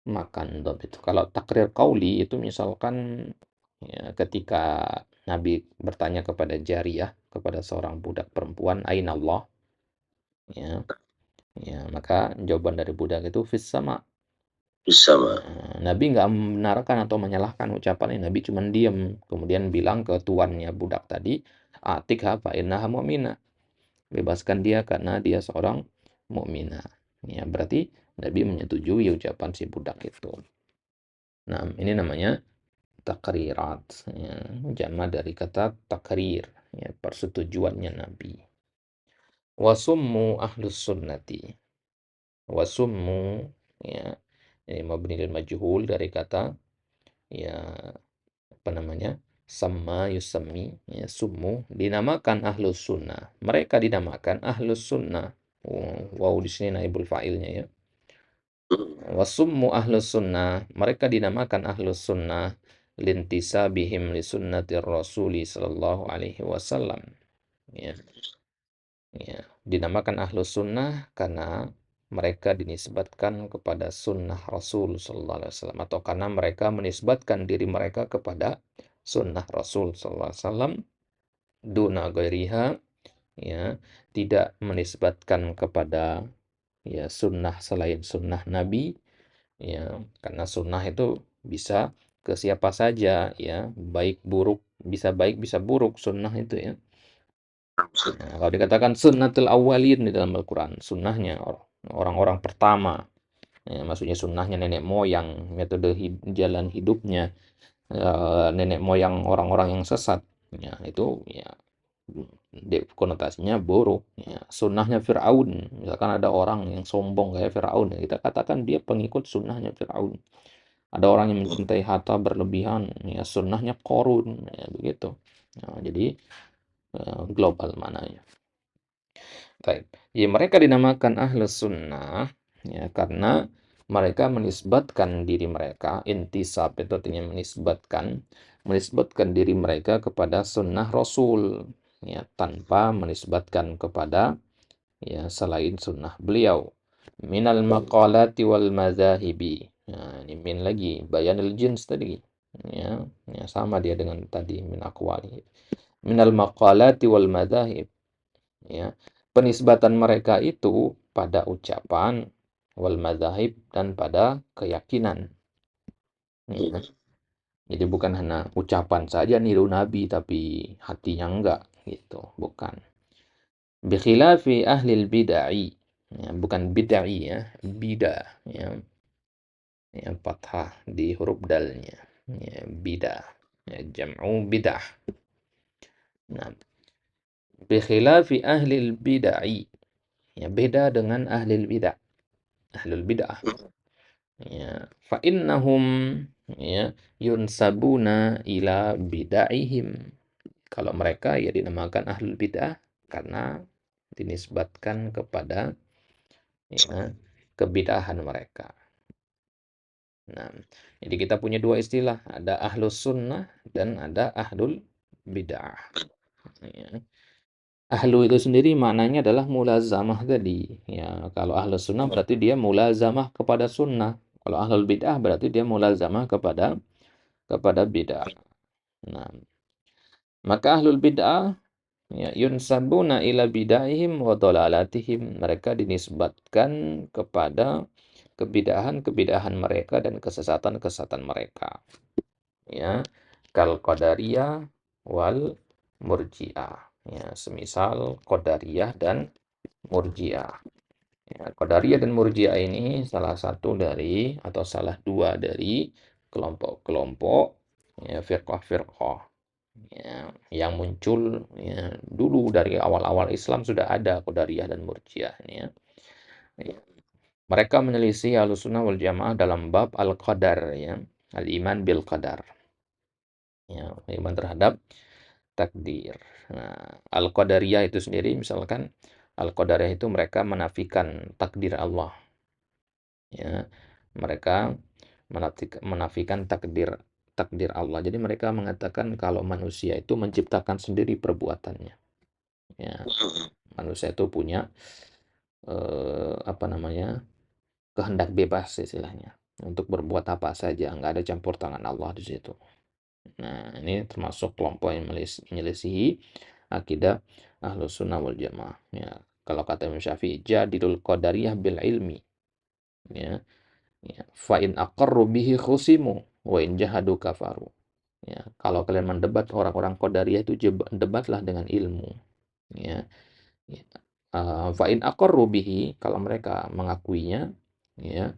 S1: makan dot itu. Kalau takrir qauli itu misalkan ya, ketika Nabi bertanya kepada jariyah, kepada seorang budak perempuan, Aina Allah? Ya, ya, maka jawaban dari budak itu fis sama. Nabi nggak membenarkan atau menyalahkan ucapan ini. Nabi cuma diam. Kemudian bilang ke tuannya budak tadi, Atikha fa innaha mu'minah. Bebaskan dia karena dia seorang mukminah. Ya, berarti Nabi menyetujui ucapan si budak itu. Nah, ini namanya takrirat. Ya, jama dari kata takrir. Ya, persetujuannya Nabi. Wasummu ahlus sunnati. Wasummu ya, ini mabni lil majhul dari kata ya apa namanya sama yusami ya summu dinamakan ahlus sunnah, mereka dinamakan ahlus sunnah. Wow, di sini naibul fa'ilnya ya. Wasummu ahlus sunnah, mereka dinamakan ahlus sunnah lintisabihim li sunnatir rasuli sallallahu alaihi wasallam ya. Ya, dinamakan ahlus sunnah karena mereka dinisbatkan kepada sunnah Rasul Sallallahu Alaihi Wasallam, atau karena mereka menisbatkan diri mereka kepada sunnah Rasul Sallallahu Alaihi Wasallam duna ghairiha, ya, tidak menisbatkan kepada ya sunnah selain sunnah Nabi, ya, karena sunnah itu bisa ke siapa saja ya, baik buruk, bisa baik bisa buruk sunnah itu ya. Nah, kalau dikatakan sunnatul awwalin di dalam Al-Quran, sunnahnya orang-orang pertama, ya, maksudnya sunnahnya nenek moyang, metode jalan hidupnya nenek moyang orang-orang yang sesat, ya itu ya konotasinya buruk. Ya. Sunnahnya Fir'aun, misalkan ada orang yang sombong kayak Fir'aun, ya, kita katakan dia pengikut sunnahnya Fir'aun. Ada orang yang mencintai harta berlebihan, ya sunnahnya Qarun, ya begitu. Nah, jadi global mananya. Baik. Ya, mereka dinamakan ahlus sunnah ya karena mereka menisbatkan diri mereka, intisab itu artinya menisbatkan diri mereka kepada sunnah Rasul ya tanpa menisbatkan kepada ya selain sunnah beliau. Minal maqalati wal madzahibi. Nah, ini min lagi bayanul jins tadi. Ya, ya sama dia dengan tadi min aqwali. Minal maqalati wal madzahib. Ya, penisbatan mereka itu pada ucapan wal madzahib dan pada keyakinan. Ya. Jadi bukan hanya ucapan saja niru Nabi tapi hatinya enggak gitu, bukan. Bikhilafi ahlil bid'ah. Ya, bukan bid'ah ya, bidah ya. Ya, fathah di huruf dalnya. Ya, bidah. Ya, jam'u bidah. Nah, Bi khilafi ahlil bid'ah. Ya, beda dengan ahlil bid'ah. Ahlul bid'ah. Ya, fa innahum ya yunsabuna ila bid'ahim. Kalau mereka ya dinamakan ahlul bid'ah karena dinisbatkan kepada ya kebid'ahan mereka. Nah, jadi kita punya dua istilah, ada ahlus sunnah dan ada ahlul bid'ah. Ya. Ahlu itu sendiri maknanya adalah mulazamah tadi. Ya, kalau ahlus sunnah berarti dia mulazamah kepada sunnah. Kalau ahlul bid'ah berarti dia mulazamah kepada bid'ah. Nah, maka ahlul bid'ah ya yunsabuna ila bid'ahim wa dhalalatihim. Mereka dinisbatkan kepada kebidahan-kebidahan mereka dan kesesatan-kesesatan mereka. Ya, kal qadariyah wal murji'ah. Ya, semisal qadariyah dan murji'ah. Ya, qadariyah dan murji'ah ini salah satu dari atau salah dua dari kelompok-kelompok ya firqah-firqah ya, yang muncul ya, dulu dari awal-awal Islam sudah ada qadariyah dan murji'ah ya. Ya, mereka menyelisih Ahlussunnah wal Jamaah dalam bab al-qadar ya, al-iman bil qadar. Ya, iman terhadap takdir. Nah, al-qadariyah itu sendiri misalkan al-qadariyah itu mereka menafikan takdir Allah. Ya, mereka menafikan takdir takdir Allah. Jadi mereka mengatakan kalau manusia itu menciptakan sendiri perbuatannya. Ya, manusia itu punya apa namanya kehendak bebas istilahnya untuk berbuat apa saja, nggak ada campur tangan Allah di situ. Nah, ini termasuk kelompok yang menyelisihi akidah Ahlus Sunnah wal Jamaah. Ya, kalau kata Imam Syafi'i, jadilul qadariyah bil ilmi. Ya, ya. Fa in aqarru bihi khusimu wa in jahadu kafaru. Ya, kalau kalian mendebat orang-orang qadariyah itu debatlah dengan ilmu. Ya, ya. Fa in aqarru bihi kalau mereka mengakuinya, ya,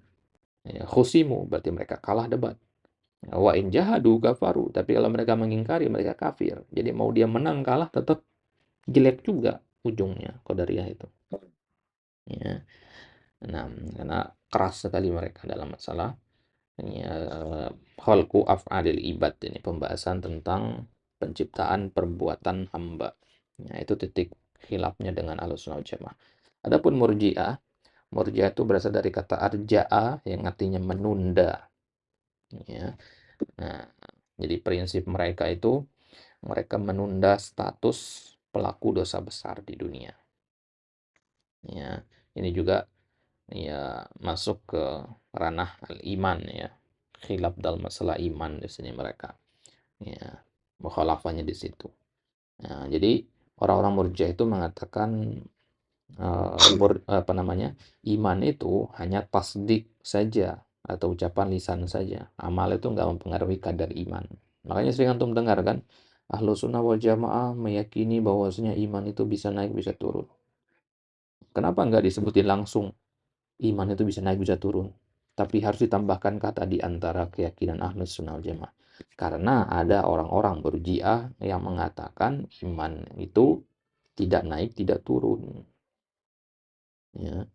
S1: ya khusimu berarti mereka kalah debat. Wa in jahadu kafaru, tapi kalau mereka mengingkari mereka kafir. Jadi mau dia menang kalah tetap jelek juga ujungnya qadariyah itu. Ya. Nah, karena keras sekali mereka dalam masalah ya, khalqu af'alil ibad ini pembahasan tentang penciptaan perbuatan hamba. Ya, itu titik khilafnya dengan Ahlussunnah wal Jamaah. Adapun Murji'ah, Murji'ah itu berasal dari kata arja'a yang artinya menunda. Ya. Nah, jadi prinsip mereka itu mereka menunda status pelaku dosa besar di dunia. Ya, ini juga ya masuk ke ranah al-iman ya. Khilaf dalam masalah iman di sini mereka. Ya, mukhalafahnya di situ. Nah, jadi orang-orang Murji'ah itu mengatakan apa namanya? Iman itu hanya tasdik saja atau ucapan lisan saja. Amal itu nggak mempengaruhi kadar iman. Makanya sering antum dengar kan, Ahlu Sunnah wal Jamaah meyakini bahwasanya iman itu bisa naik bisa turun. Kenapa nggak disebutin langsung iman itu bisa naik bisa turun? Tapi harus ditambahkan kata di antara keyakinan Ahlus Sunnah wal Jamaah. Karena ada orang-orang Murji'ah yang mengatakan iman itu tidak naik tidak turun. Ya.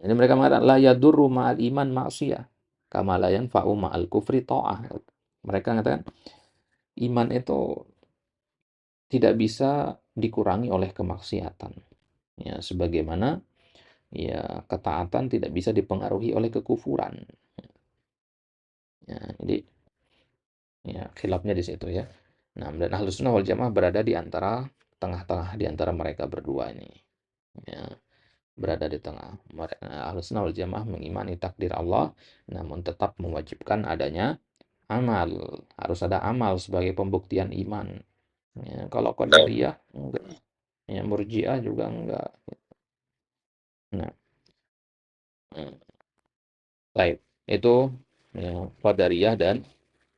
S1: Jadi mereka mengatakan la yadurru ma'al iman ma'siyah kama la yanfa'u ma'al kufri ta'ah. Mereka mengatakan iman itu tidak bisa dikurangi oleh kemaksiatan. Ya, sebagaimana ya ketaatan tidak bisa dipengaruhi oleh kekufuran. Ya, jadi ya khilafnya di situ ya. Nah, dan Ahlus Sunnah wal Jamaah berada di antara tengah-tengah di antara mereka berdua ini. Ya, berada di tengah. Ahlus Sunnah wal Jamaah mengimani takdir Allah, namun tetap mewajibkan adanya amal. Harus ada amal sebagai pembuktian iman. Ya, kalau Qadariyah enggak. Ya, Murji'ah juga enggak. Nah, hmm, baik. Itu ya, Qadariyah dan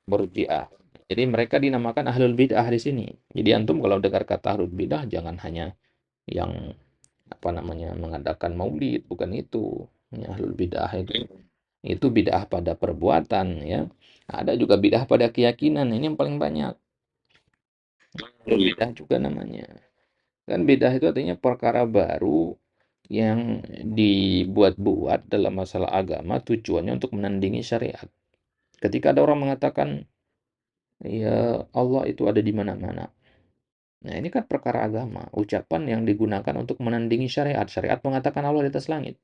S1: Murji'ah. Jadi mereka dinamakan ahlul bid'ah di sini. Jadi antum kalau dengar kata ahlul bid'ah jangan hanya yang apa namanya mengadakan maulid, bukan itu. Ya, ahlul bid'ah itu bid'ah pada perbuatan ya. Ada juga bid'ah pada keyakinan. Ini yang paling banyak. Ahlul bid'ah juga namanya. Kan bid'ah itu artinya perkara baru yang dibuat-buat dalam masalah agama tujuannya untuk menandingi syariat. Ketika ada orang mengatakan, ya Allah itu ada di mana-mana. Nah, ini kan perkara agama, ucapan yang digunakan untuk menandingi syariat. Syariat mengatakan Allah di atas langit.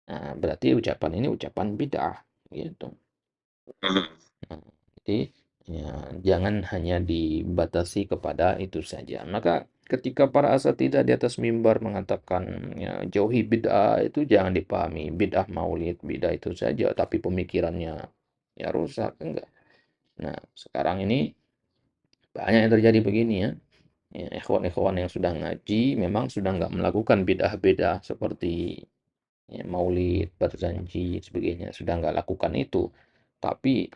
S1: Nah, berarti ucapan ini ucapan bid'ah, gitu.
S2: Mhm.
S1: Nah, jadi ya, jangan hanya dibatasi kepada itu saja. Maka ketika para asatidzah di atas mimbar mengatakan ya, jauhi bid'ah itu jangan dipahami bid'ah maulid, bid'ah itu saja, tapi pemikirannya ya rusak, enggak. Nah, sekarang ini banyak yang terjadi begini ya. Ya, ikhwan-ikhwan yang sudah ngaji memang sudah nggak melakukan bid'ah-bid'ah seperti ya, maulid, berjanji, sebagainya. Sudah nggak lakukan itu. Tapi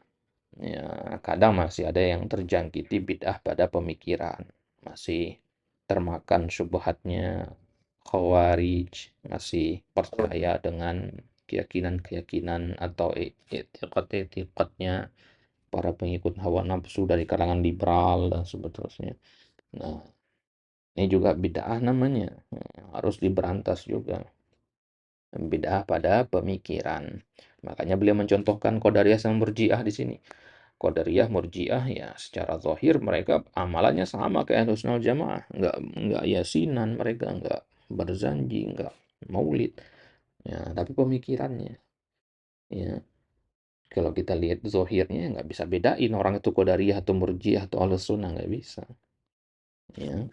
S1: ya, kadang masih ada yang terjangkiti bid'ah pada pemikiran. Masih termakan syubhatnya khawarij, masih percaya dengan keyakinan-keyakinan atau etiqat-etiqatnya para pengikut hawa nafsu dari kalangan liberal dan seterusnya. Nah, ini juga bid'ah namanya. Harus diberantas juga. Bid'ah pada pemikiran. Makanya beliau mencontohkan Qadariyah sama Murji'ah di sini. Qadariyah, Murji'ah ya secara zahir mereka amalannya sama kayak Ahlussunnah wal Jamaah. Enggak yasinan, mereka enggak berzanji, enggak maulid. Ya, tapi pemikirannya ya kalau kita lihat zahirnya nggak bisa bedain orang itu Qadariyah atau Murji'ah atau Ahlussunnah nggak bisa. Ya.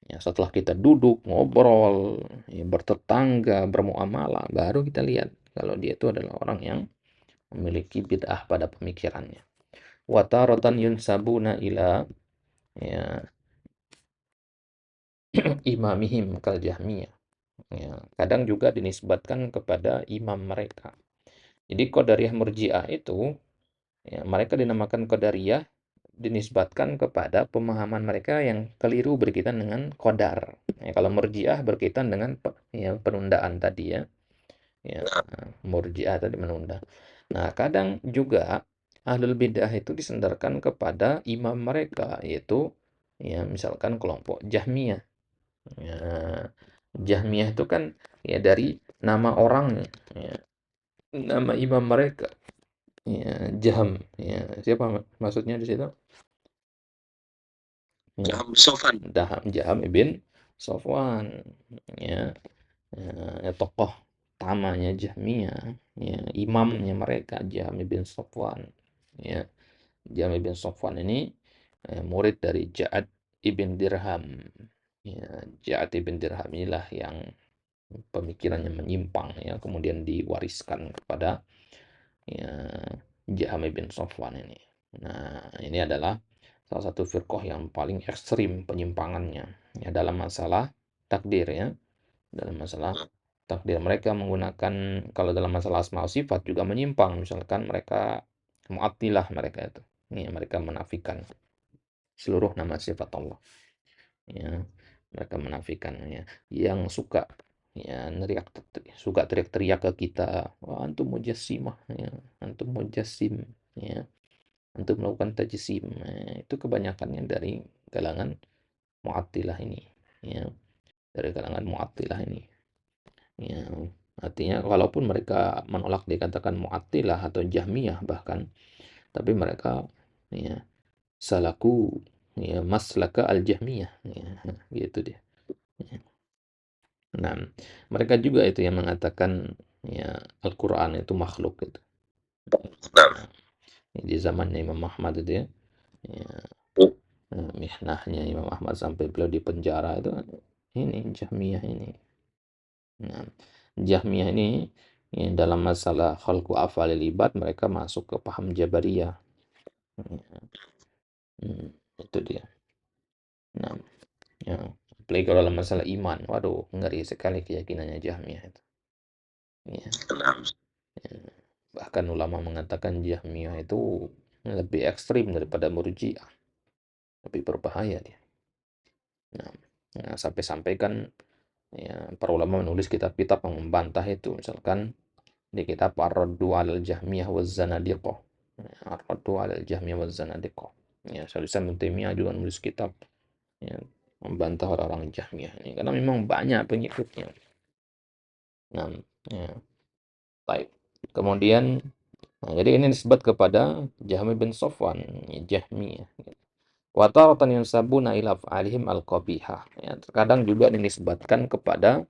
S1: Ya, setelah kita duduk, ngobrol, ya, bertetangga, bermuamalah, baru kita lihat kalau dia itu adalah orang yang memiliki bid'ah pada pemikirannya. Wataratan yunsabuna ila ya, imamihim kal Jahmiyah. Ya, kadang juga dinisbatkan kepada imam mereka. Jadi Qadariyah Murji'ah itu ya, mereka dinamakan Qadariyah dinisbatkan kepada pemahaman mereka yang keliru berkaitan dengan qadar. Ya, kalau Murji'ah berkaitan dengan ya, penundaan tadi ya. Ya, Murji'ah tadi menunda. Nah, kadang juga ahlul bidah itu disandarkan kepada imam mereka yaitu ya misalkan kelompok Jahmiyah. Ya, Jahmiyah itu kan ya dari nama orangnya, ya, nama imam mereka. Ya, Jahm. Ya, siapa maksudnya di situ? Ya,
S2: Jam Sofan.
S1: Jahm ibn Sofwan. Ya, ya, tokoh utamanya Jahmiyah, ya, imamnya mereka Jahm bin Safwan. Ya, Jahm bin Safwan ini murid dari Ja'ad ibn Dirham. Ya, Ja'ad ibn Dirham inilah yang pemikirannya menyimpang ya, kemudian diwariskan kepada ya, Jahm bin Safwan ini. Nah, ini adalah salah satu firqah yang paling ekstrim penyimpangannya ya dalam masalah takdir ya. Dalam masalah takdir mereka menggunakan kalau dalam masalah asma wa sifat juga menyimpang, misalkan mereka mu'attilah mereka itu. Ya, mereka menafikan seluruh nama sifat Allah. Ya, mereka menafikannya. Yang suka ya suka teriak-teriak ke kita, wah antum mujassimah ya, antum mujassim ya, antum melakukan tajsim. Nah, itu kebanyakannya dari kalangan mu'attilah ini ya, dari kalangan mu'attilah ini. Ya, artinya walaupun mereka menolak dikatakan Mu'attilah atau Jahmiyah bahkan, tapi mereka ya salaku ya maslaka al-Jahmiyah ya, gitu dia. Ya. Nah, mereka juga itu yang mengatakan ya Al-Qur'an itu makhluk gitu.
S2: Nah,
S1: Nah, di zamannya Imam Ahmad itu ya, ya mihnahnya Imam Ahmad sampai beliau di penjara itu ini Jahmiyah ini. Nah, Jahmiyah ini ya, dalam masalah khalqu afalil ibad mereka masuk ke paham Jabariyah. Hmm, itu dia. Nah, ya. Apalagi kalau dalam masalah iman, waduh, ngeri sekali keyakinannya Jahmiyah itu. Ya,
S2: nah,
S1: ya. Bahkan ulama mengatakan Jahmiyah itu lebih ekstrim daripada Murji'ah, lebih berbahaya dia. Nah, nah, sampai-sampai kan ya, para ulama menulis kitab-kitab yang membantah itu, misalkan di kitab Ar-Raddu 'alal Jahmiyah waz Zanadiqah. Ar-Raddu 'alal Jahmiyah waz Zanadiqah. Ya, Syaikhul Islam Ibnu Taimiyah juga menulis kitab ya, membantah orang-orang Jahmiyah ini karena memang banyak pengikutnya. Nah, ya, baik. Kemudian, nah, jadi ini disebut kepada Jahmi bin Safwan, Jahmiyah. Wa taratan yunsabuna ila af'alihim al-qabihah. Ya, terkadang juga dinisbatkan kepada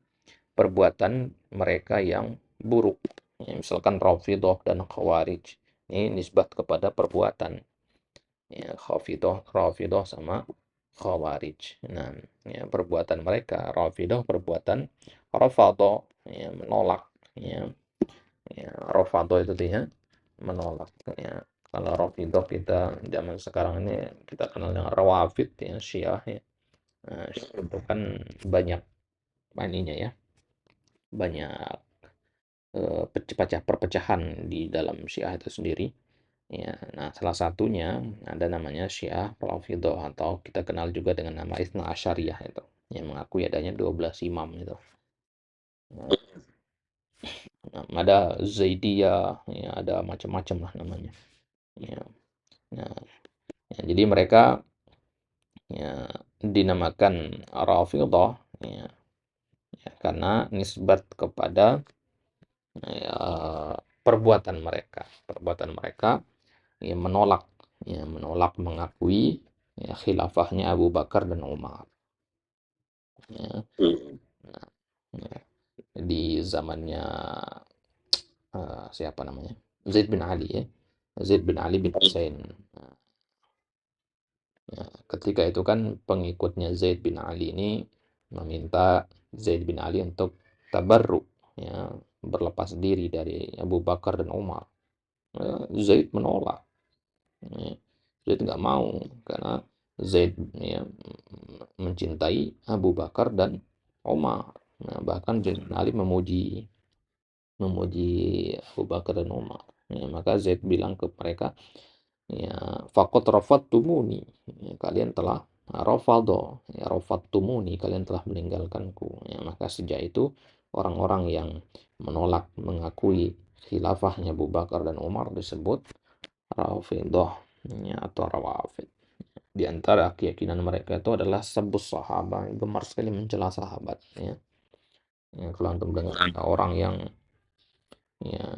S1: perbuatan mereka yang buruk. Ya, misalkan Rafidhah dan Khawarij. Ini nisbat kepada perbuatan. Ya, Rafidhah sama Khawarij. Nah, ya, perbuatan mereka, Rafidhah perbuatan Rafadhah, ya, menolak. Ya, ya, Rafadhah itu dia menolak. Ya. Kalau Rafidhah kita zaman sekarang ini kita kenal dengan Rawafid ya, Syiah ya. Nah, itu kan banyak ininya ya, banyak perpecahan di dalam Syiah itu sendiri. Ya, nah salah satunya ada namanya Syiah Rafidhah atau kita kenal juga dengan nama Itsna Asyariyah itu, yang mengakui adanya 12 imam itu. Nah, ada Zaidiyah, ya, ada macam-macam lah namanya. Ya, nah, ya, jadi mereka ya, dinamakan Rafidhah ya, ya, karena nisbat kepada ya, perbuatan mereka ya, menolak mengakui ya, khilafahnya Abu Bakar dan Umar ya. Nah, ya, di zamannya siapa namanya, Zaid bin Ali ya, Zaid bin Ali bin Hussein. Nah, ya, ketika itu kan pengikutnya Zaid bin Ali ini meminta Zaid bin Ali untuk tabarru ya, berlepas diri dari Abu Bakar dan Umar. Ya, Zaid menolak. Ya, Zaid nggak mau karena Zaid ya, mencintai Abu Bakar dan Umar. Nah, bahkan Zaid bin Ali memuji Abu Bakar dan Umar. Ya, maka Zaid bilang ke mereka, ya, faqad rafattumuni, ya, kalian telah rafadho, ya, rafattumuni, kalian telah meninggalkanku. Ya, maka sejak itu orang-orang yang menolak mengakui khilafahnya Abu Bakar dan Umar disebut Rafidhah ya, atau Rawafid. Di antara keyakinan mereka itu adalah sebus sahabat, gemar sekali mencela sahabat ya. Ya, kalau antum dengar ada orang yang ya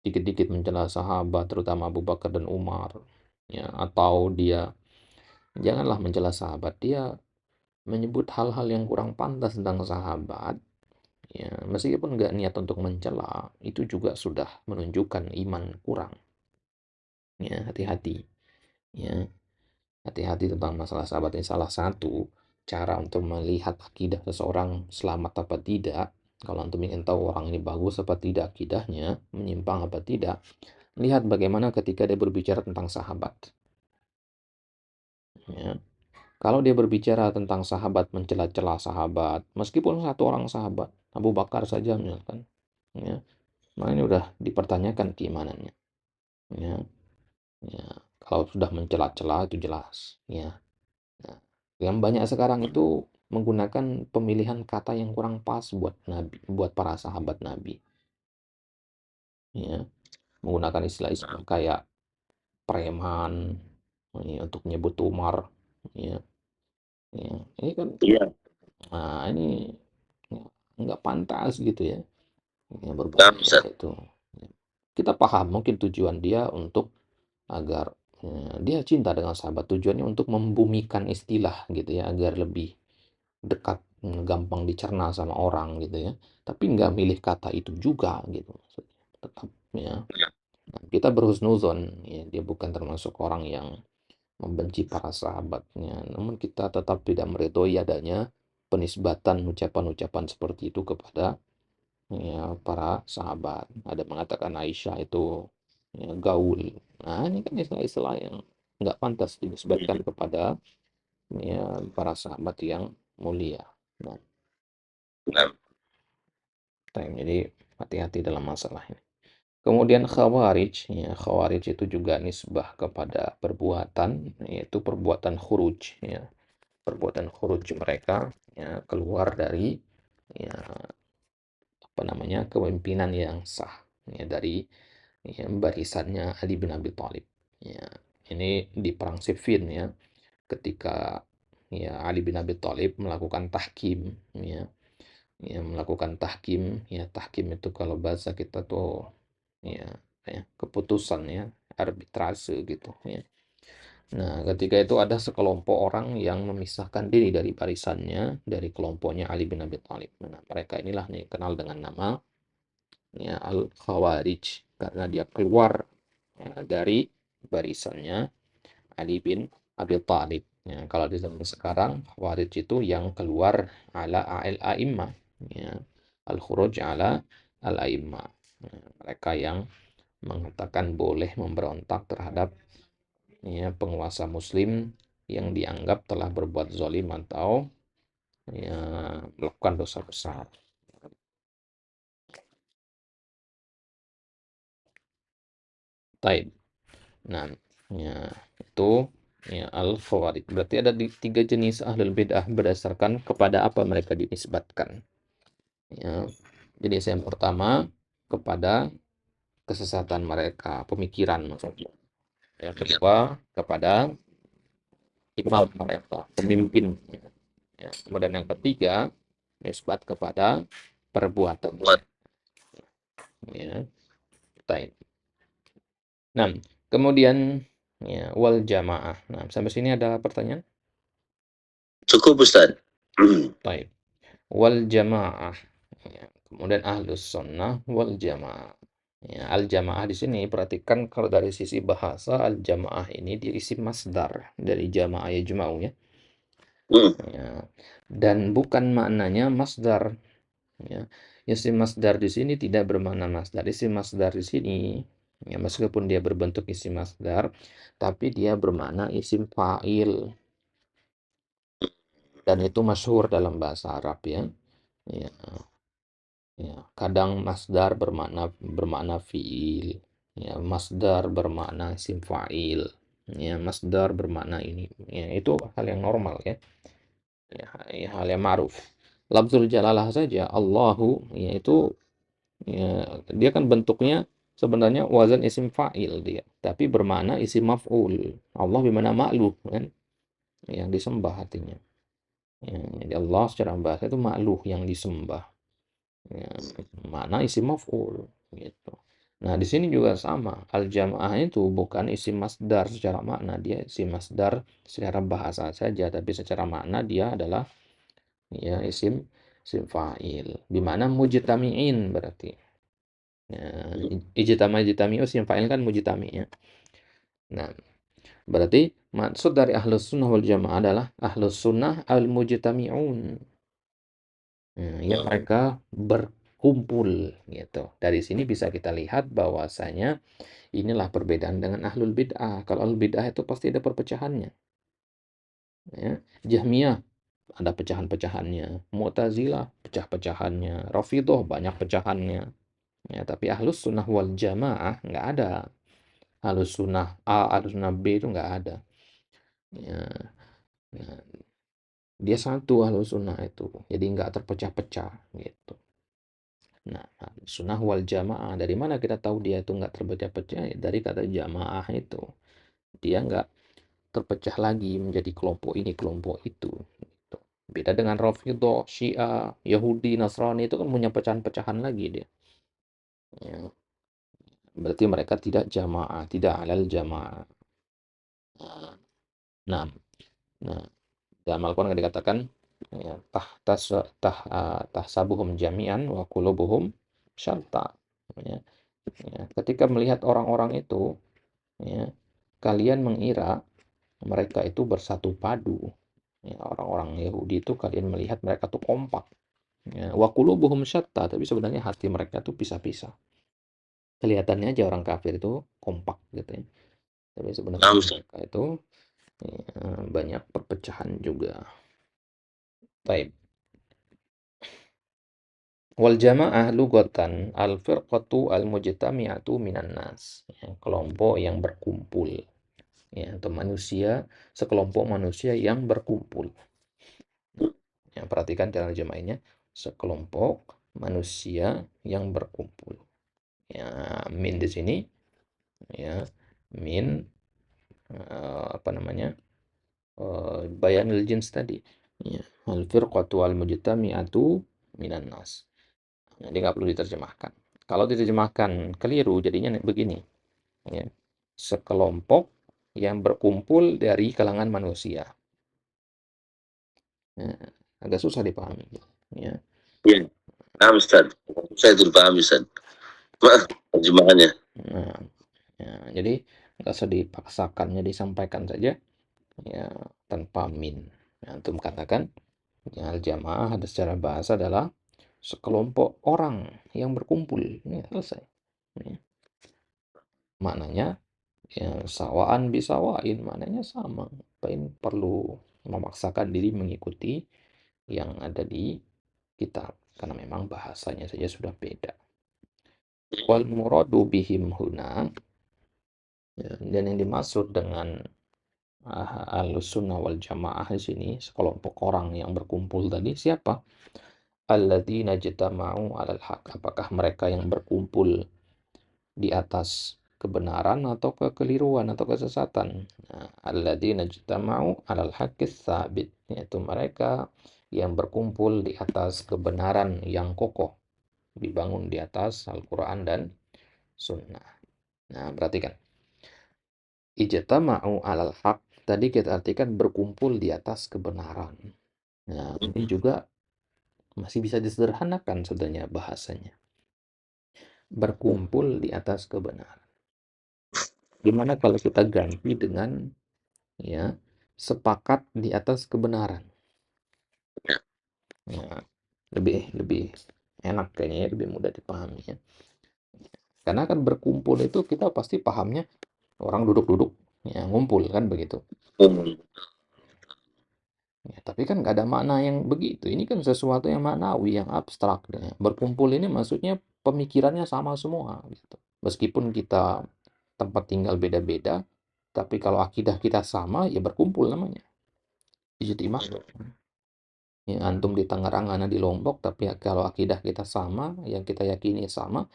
S1: dikit-dikit mencela sahabat terutama Abu Bakar dan Umar ya, atau dia janganlah mencela sahabat, dia menyebut hal-hal yang kurang pantas tentang sahabat ya, meskipun nggak niat untuk mencela, itu juga sudah menunjukkan iman kurang ya. Hati-hati ya, hati-hati tentang masalah sahabat ini. Salah satu cara untuk melihat akidah seseorang selamat apa tidak, kalau antum ingin tahu orang ini bagus apa tidak akidahnya, menyimpang apa tidak, lihat bagaimana ketika dia berbicara tentang sahabat ya. Kalau dia berbicara tentang sahabat, mencela-cela sahabat, meskipun satu orang sahabat, Abu Bakar saja misalkan, ya, nah ini udah dipertanyakan keimanannya, ya, ya. Kalau sudah mencela-cela itu jelas, ya. Nah, yang banyak sekarang itu menggunakan pemilihan kata yang kurang pas buat Nabi, buat para sahabat Nabi, ya, menggunakan istilah-istilah kayak preman, ini untuk menyebut Umar, ya, ya. Ini kan, nah ini nggak pantas gitu ya, yang berbahaya itu. Kita paham mungkin tujuan dia untuk agar dia cinta dengan sahabat, tujuannya untuk membumikan istilah gitu ya, agar lebih dekat, gampang dicerna sama orang gitu ya. Tapi nggak milih kata itu juga gitu maksudnya. Tetap ya. Nah, kita berhusnuzon ya, dia bukan termasuk orang yang membenci para sahabatnya. Namun kita tetap tidak meridhoi adanya penisbatan ucapan-ucapan seperti itu kepada ya, para sahabat. Ada mengatakan Aisyah itu ya, gaul. Nah, ini kan istilah-istilah yang nggak pantas dinisbatkan kepada ya, para sahabat yang mulia. Nah, jadi hati-hati dalam masalah ini. Kemudian Khawarij, ya, Khawarij itu juga nisbah kepada perbuatan, yaitu perbuatan khuruj, ya, perbuatan khuruj mereka ya, keluar dari ya, apa namanya, kepemimpinan yang sah ya, dari ya, barisannya Ali bin Abi Thalib. Ya, ini di perang Siffin ya, ketika ya Ali bin Abi Thalib melakukan tahkim, ya. Ya, melakukan tahkim, ya tahkim itu kalau bahasa kita tuh ya, keputusan ya, arbitrase gitu ya. Nah, ketika itu ada sekelompok orang yang memisahkan diri dari barisannya, dari kelompoknya Ali bin Abi Thalib. Nah, mereka inilah nih kenal dengan nama ya, Al-Khawarij karena dia keluar ya, dari barisannya Ali bin Abi Thalib. Ya, kalau di zaman sekarang Khawarij itu yang keluar ala al-a'immah ya, al-khuruj ala al-a'immah. Ya, mereka yang mengatakan boleh memberontak terhadap ya, penguasa muslim yang dianggap telah berbuat zalim atau ya, melakukan dosa besar. Taib. Nah, ya, itu ya, al-khawarij. Berarti ada tiga jenis ahlul bid'ah berdasarkan kepada apa mereka dinisbatkan. Ya, jenis yang pertama kepada kesesatan mereka, pemikiran maksudnya. Yang kedua kepada imam mereka, pemimpin. Ya, kemudian yang ketiga nisbat kepada perbuatan. Ya, taib. Nah, kemudian ya, wal jamaah. Nah, sampai sini ada pertanyaan?
S2: Cukup Ustaz.
S1: Taib. Wal jamaah. Ya, kemudian ahlus sunnah wal jamaah. Ya, al jamaah di sini perhatikan kalau dari sisi bahasa al jamaah ini diisi masdar dari jamaah yajma'u ya. Ya. Dan bukan maknanya masdar ya. Isim masdar di sini tidak bermakna masdar. Isim masdar di sini ya meskipun dia berbentuk isim masdar tapi dia bermakna isim fa'il dan itu masyhur dalam bahasa Arab ya. Ya, ya. Kadang masdar bermakna fiil. Ya, masdar bermakna isim fa'il. Ya, masdar bermakna ini. Ya, itu hal yang normal ya. Ya, hal yang ma'ruf. Lafzul jalalah saja Allahu yaitu ya, dia kan bentuknya sebenarnya wazan isim fa'il dia, tapi bermakna isim maf'ul. Allah bimana ma'luh kan, yang disembah artinya. Ya, jadi Allah secara bahasa itu ma'luh yang disembah. Ya, makna isim maf'ul gitu. Nah, di sini juga sama. Al-jamaah itu bukan isim masdar secara makna, dia isim masdar secara bahasa saja, tapi secara makna dia adalah ya isim fa'il. Bimana mujtami'in berarti. Ya, ijtami'u isim fa'il kan mujtami ya. Nah, berarti maksud dari ahlus sunnah wal jamaah adalah ahlus sunnah al mujtami'un. Yang mereka berkumpul gitu. Dari sini bisa kita lihat bahwasanya inilah perbedaan dengan ahlul bid'ah. Kalau ahlul bid'ah itu pasti ada perpecahannya. Ya. Jahmiyah ada pecahan-pecahannya. Mu'tazilah pecah-pecahannya. Rafidhah banyak pecahannya. Ya, tapi ahlus sunnah wal jamaah nggak ada. Ahlus sunnah A, ahlus sunnah B itu nggak ada. Ya, ya, dia satu ahlus sunnah itu. Jadi nggak terpecah-pecah gitu. Nah, sunnah wal jamaah. Dari mana kita tahu dia itu nggak terpecah-pecah? Ya, dari kata jamaah itu. Dia nggak terpecah lagi menjadi kelompok ini, kelompok itu. Gitu. Beda dengan Rafidhah, Syiah, Yahudi, Nasrani itu kan punya pecahan-pecahan lagi dia. Ya, berarti mereka tidak jamaah, tidak alal jamaah. Nah, nah dalam Al-Quran kan dikatakan ya, tahsabuhum jami'an wa qulubuhum syatta. Ya, ya, ketika melihat orang-orang itu, ya, kalian mengira mereka itu bersatu padu. Ya, orang-orang Yahudi itu kalian melihat mereka tuh kompak. Ya, wa qulubuhum syatta, tapi sebenarnya hati mereka tuh pisah-pisah. Kelihatannya aja orang kafir itu kompak gitu ya. Tapi sebenarnya mereka itu ya, banyak perpecahan juga. Baik. Wal jamaah lugatan al firqatu al mujtami'atu minan nas. Ya, kelompok yang berkumpul. Ya, atau manusia, sekelompok manusia yang berkumpul. Ya, perhatikan cara jamaahnya, sekelompok manusia yang berkumpul. Ya, min di sini ya, min apa namanya? bayanil jins tadi, ya, al firqatu wal mujtami'atu minan nas. Jadi nggak perlu diterjemahkan. Kalau diterjemahkan keliru jadinya begini, ya, sekelompok yang berkumpul dari kalangan manusia. Ya, agak susah dipahami, ya.
S2: Iya, paham Ustaz. Saya itu paham Ustaz. Maaf, terjemahannya.
S1: Nah, ya, jadi nggak usah dipaksakan, ya disampaikan saja, ya, tanpa min. Ya, antum katakan, ya, al-jamaah ada secara bahasa adalah sekelompok orang yang berkumpul. Ya, selesai. Ya, maknanya ya sawaan bisawain, maknanya sama. Ngapain perlu memaksakan diri mengikuti yang ada di kitab, karena memang bahasanya saja sudah beda. Wal muradu bihim huna, ya, dan yang dimaksud dengan Ahlussunnah wal Jamaah di sini sekelompok orang yang berkumpul tadi siapa? Alladzina jatama'u 'alal haq. Apakah mereka yang berkumpul di atas kebenaran atau kekeliruan atau kesesatan? Nah, alladzina jatama'u 'alal haqqis tsabit, yaitu mereka yang berkumpul di atas kebenaran yang kokoh, dibangun di atas Al-Qur'an dan Sunnah. Nah, perhatikan. Ijtama'u 'alal haq tadi kita artikan berkumpul di atas kebenaran. Nah, ini juga masih bisa disederhanakan sebenarnya bahasanya. Berkumpul di atas kebenaran. Gimana kalau kita ganti dengan, ya, sepakat di atas kebenaran? Nah, lebih lebih enak kayaknya, ya, lebih mudah dipahami, ya. Karena kan berkumpul itu kita pasti pahamnya orang duduk-duduk, ya, ngumpul kan begitu. Ya, tapi kan nggak ada makna yang begitu. Ini kan sesuatu yang maknawi, yang abstrak. Ya. Berkumpul ini maksudnya pemikirannya sama semua, gitu. Meskipun kita tempat tinggal beda-beda, tapi kalau akidah kita sama, ya berkumpul namanya. Ijtimah. Ya, antum di Tangerang, ana di Lombok, tapi kalau akidah kita sama, yang kita yakini sama,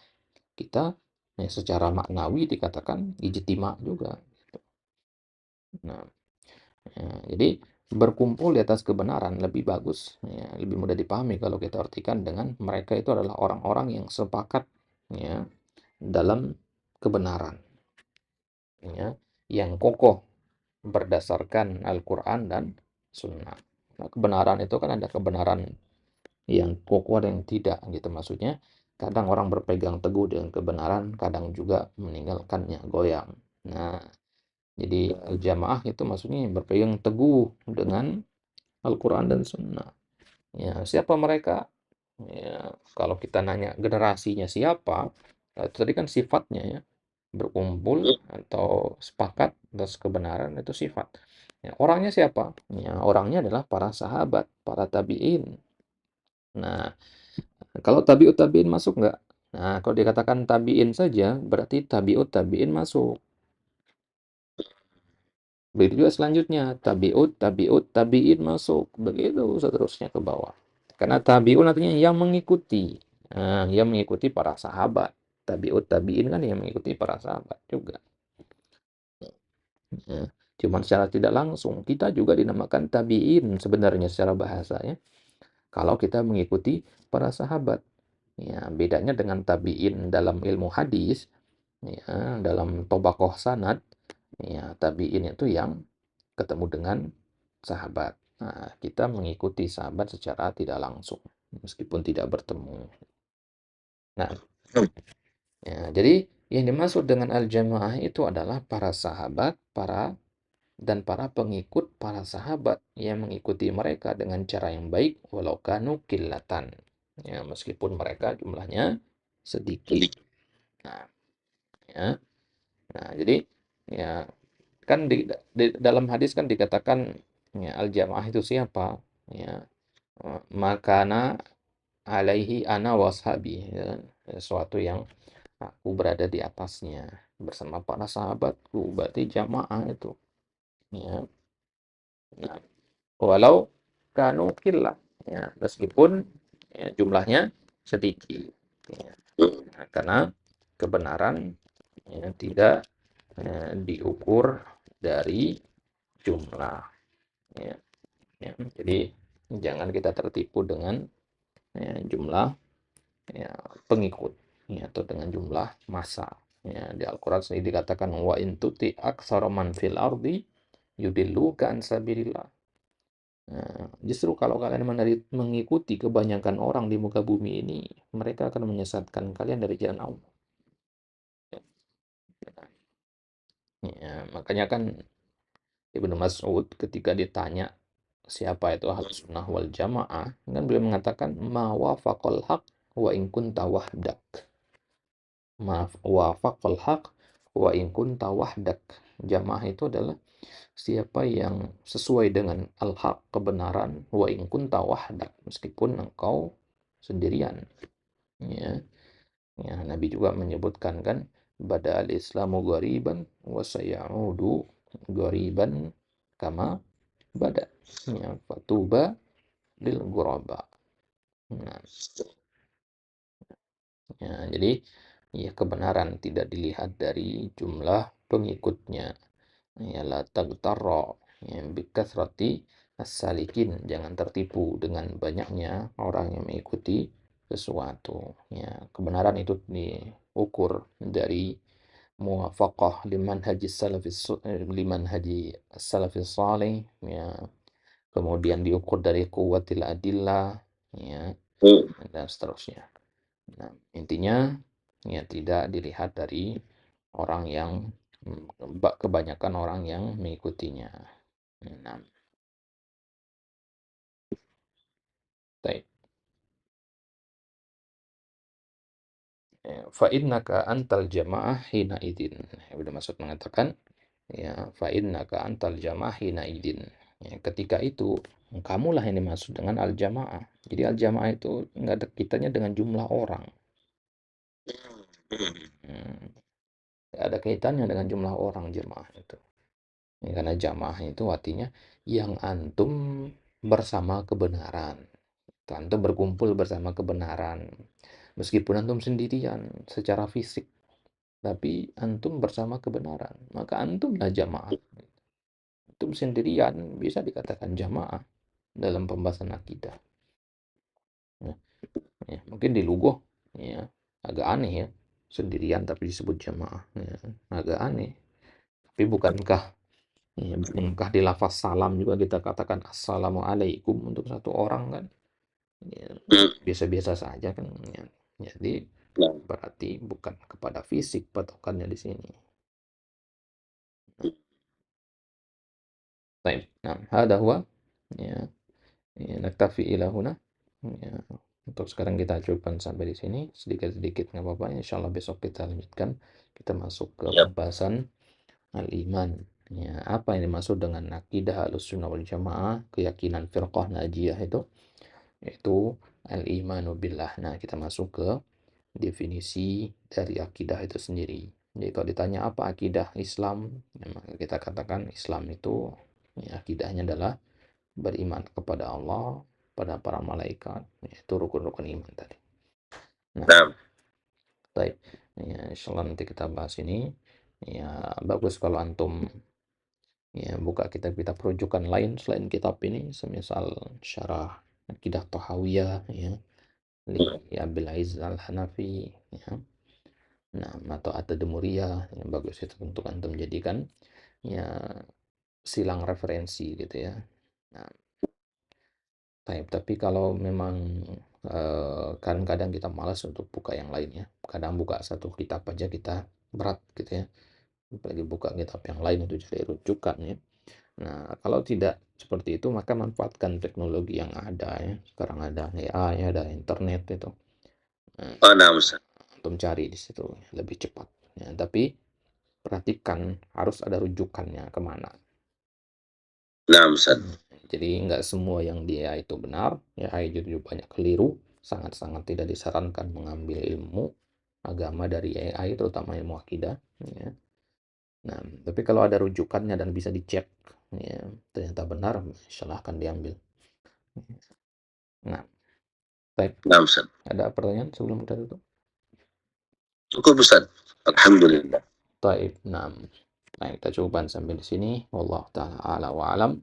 S1: kita, ya, secara maknawi dikatakan ijtima juga. Nah, ya, jadi berkumpul di atas kebenaran lebih bagus, ya, lebih mudah dipahami kalau kita artikan dengan mereka itu adalah orang-orang yang sepakat, ya, dalam kebenaran, ya, yang kokoh berdasarkan Al-Quran dan Sunnah. Nah, kebenaran itu kan ada kebenaran yang kokoh dan yang tidak, gitu maksudnya. Kadang orang berpegang teguh dengan kebenaran, kadang juga meninggalkannya, goyang. Nah, jadi al-jamaah itu maksudnya berpegang teguh dengan Al-Quran dan Sunnah. Ya, siapa mereka? Ya, kalau kita nanya generasinya siapa, itu tadi kan sifatnya, ya. Berkumpul atau sepakat atas kebenaran itu sifat. Ya, orangnya siapa? Ya, orangnya adalah para sahabat, para tabi'in. Nah, kalau tabi'ut tabi'in masuk nggak? Nah, kalau dikatakan tabi'in saja, berarti tabi'ut tabi'in masuk. Begitu juga selanjutnya, tabi'ut tabi'in masuk. Begitu seterusnya ke bawah. Karena tabi'un artinya yang mengikuti. Nah, yang mengikuti para sahabat. Tabi'ut tabi'in kan yang mengikuti para sahabat juga. Ya. Cuman secara tidak langsung, kita juga dinamakan tabi'in sebenarnya secara bahasa, ya. Kalau kita mengikuti para sahabat. Ya, bedanya dengan tabi'in dalam ilmu hadis, ya, dalam tobakoh sanad, ya, tabi'in itu yang ketemu dengan sahabat. Nah, kita mengikuti sahabat secara tidak langsung, meskipun tidak bertemu. Nah, ya, jadi yang dimaksud dengan al-jamaah itu adalah para sahabat, para pengikut para sahabat yang mengikuti mereka dengan cara yang baik, walau kanu qillatan. Ya, meskipun mereka jumlahnya sedikit. Nah, ya. Nah, jadi, ya, kan dalam hadis kan dikatakan, ya, al-jamaah itu siapa? Ya, makana alaihi ana washabi, ya, sesuatu yang aku berada di atasnya bersama para sahabatku, berarti jamaah itu, ya. Nah, walau kanu qillah, ya, meskipun, ya, jumlahnya sedikit, ya. Nah, karena kebenaran, ya, tidak, diukur dari jumlah. Ya, ya. Jadi jangan kita tertipu dengan ya, jumlah ya, pengikut ya, atau dengan jumlah massa. Ya, di Al-Quran sendiri dikatakan wa in tuti aktsara man fil ardi yudilluka an sabilillah. Nah, justru kalau kalian mengikuti kebanyakan orang di muka bumi ini, mereka akan menyesatkan kalian dari jalan Allah. Ya, makanya kan Ibnu Mas'ud ketika ditanya siapa itu Ahlus Sunnah wal Jamaah, kan beliau mengatakan ma wafaqal haq wa in kunta wahdak. Ma wafaqal haq wa in kunta wahdak. Jamaah itu adalah siapa yang sesuai dengan al-haq, kebenaran, wa in kunta wahdak, meskipun engkau sendirian. Ya, ya, Nabi juga menyebutkan kan bada al-islamu ghariban wa sayaudu ghariban kama bada. Ya, fatuba lil ghuraba. Nah, ya, jadi ya kebenaran tidak dilihat dari jumlah pengikutnya. Ya la tagtarra ya bikathrati as-salikin, jangan tertipu dengan banyaknya orang yang mengikuti sesuatu. Ya, kebenaran itu diukur dari muwafaqah liman haji salafis salih, ya, kemudian diukur dari kuwatil adillah, ya, dan seterusnya. Nah, intinya ya tidak dilihat dari orang yang kebanyakan orang yang mengikutinya. Nah, baik. Fa innaka antal jamaah hina idin. Ibnu Mas'ud mengatakan, ya, fa innaka antal jamaah hina idin. Ya, ketika itu kamulah yang dimaksud dengan al jamaah. Jadi al jamaah itu nggak ada kitanya dengan jumlah orang. Hmm, nggak ada kaitannya dengan jumlah orang jemaah itu. Ya, karena jamaah itu artinya yang antum bersama kebenaran. Antum berkumpul bersama kebenaran. Meskipun antum sendirian secara fisik, tapi antum bersama kebenaran, maka antumlah jamaah. Antum sendirian bisa dikatakan jamaah dalam pembahasan akidah. Ya, ya, mungkin di Lugoh ya agak aneh ya, sendirian tapi disebut jamaah. Ya, agak aneh. Tapi bukankah ya, bukankah di lafaz salam juga kita katakan assalamualaikum untuk satu orang kan? Ya, biasa-biasa saja kan. Ya, jadi berarti bukan kepada fisik patokannya di sini. Baik. Nah, hada huwa ya, ya naktafi ila huna. Ya, untuk sekarang kita cukupkan sampai di sini, sedikit-sedikit nggak apa-apa. Insyaallah besok kita lanjutkan. Kita masuk ke pembahasan al-iman. Ya, apa yang dimaksud dengan akidah Ahlussunnah wal Jamaah, keyakinan firqah Najiyah itu, yaitu al-imanu billah. Nah, kita masuk ke definisi dari akidah itu sendiri. Jadi kalau ditanya apa akidah Islam, ya, maka kita katakan Islam itu ya, akidahnya adalah beriman kepada Allah, pada para malaikat, yaitu rukun-rukun iman tadi. Nah, baik. Ya, insyaallah nanti kita bahas ini. Ya, bagus kalau antum ya buka kitab-kitab rujukan lain selain kitab ini, semisal syarah akidah Tahawiyah ya, li Abil Aiz Al-Hanafi ya. Nah, atau At-Tadmuriyah yang bagus itu untuk antum jadikan ya silang referensi gitu ya. Nah, tapi kalau memang kadang-kadang kita malas untuk buka yang lainnya. Kadang buka satu kitab aja kita berat gitu ya. Apalagi buka kitab yang lain itu jadi rujukan ya. Nah, kalau tidak seperti itu maka manfaatkan teknologi yang ada ya. Sekarang ada AI, ada internet itu. Nah, untuk cari di situ lebih cepat. Ya, tapi perhatikan harus ada rujukannya kemana. Nah, Ustaz. Jadi nggak semua yang dia itu benar, ya juga banyak keliru, sangat-sangat tidak disarankan mengambil ilmu agama dari AI, terutama ilmu akidah. Ya. Nah, tapi kalau ada rujukannya dan bisa dicek, ya, ternyata benar, silahkan diambil. Nah, baik. Nah, Ustaz. Ada pertanyaan sebelum kita tutup? Cukup, Ustaz. Alhamdulillah. Baik, nah, kita coba sampai di sini. Wallahu ta'ala a'la wa alam.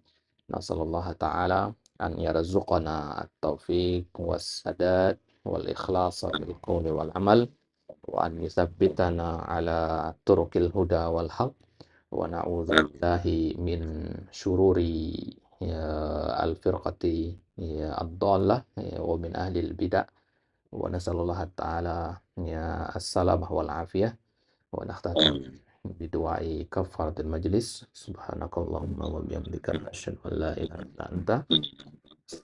S1: Nasallallahu ta'ala an yarzuqana at-taufiq was-sadad wal ikhlas bil qawli wal amal wa an yuthabbitana ala turuqil huda wal haq wa na'udzu billahi min syururi al-firqati ad-dhallah wa min ahli al-bid'ah wa nasallallahu ta'ala as-salamah wal afiyah wa nakhtatim bidu'ai kafaratul majlis. Subhanakallahumma wa bihamdika asyhadu an la ilaha illa anta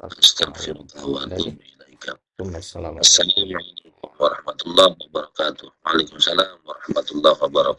S2: Astaghfirullah wa atubu ilaika.
S1: Assalamualaikum
S2: Assalamualaikum warahmatullahi wabarakatuh. Waalaikumsalam warahmatullahi wabarakatuh.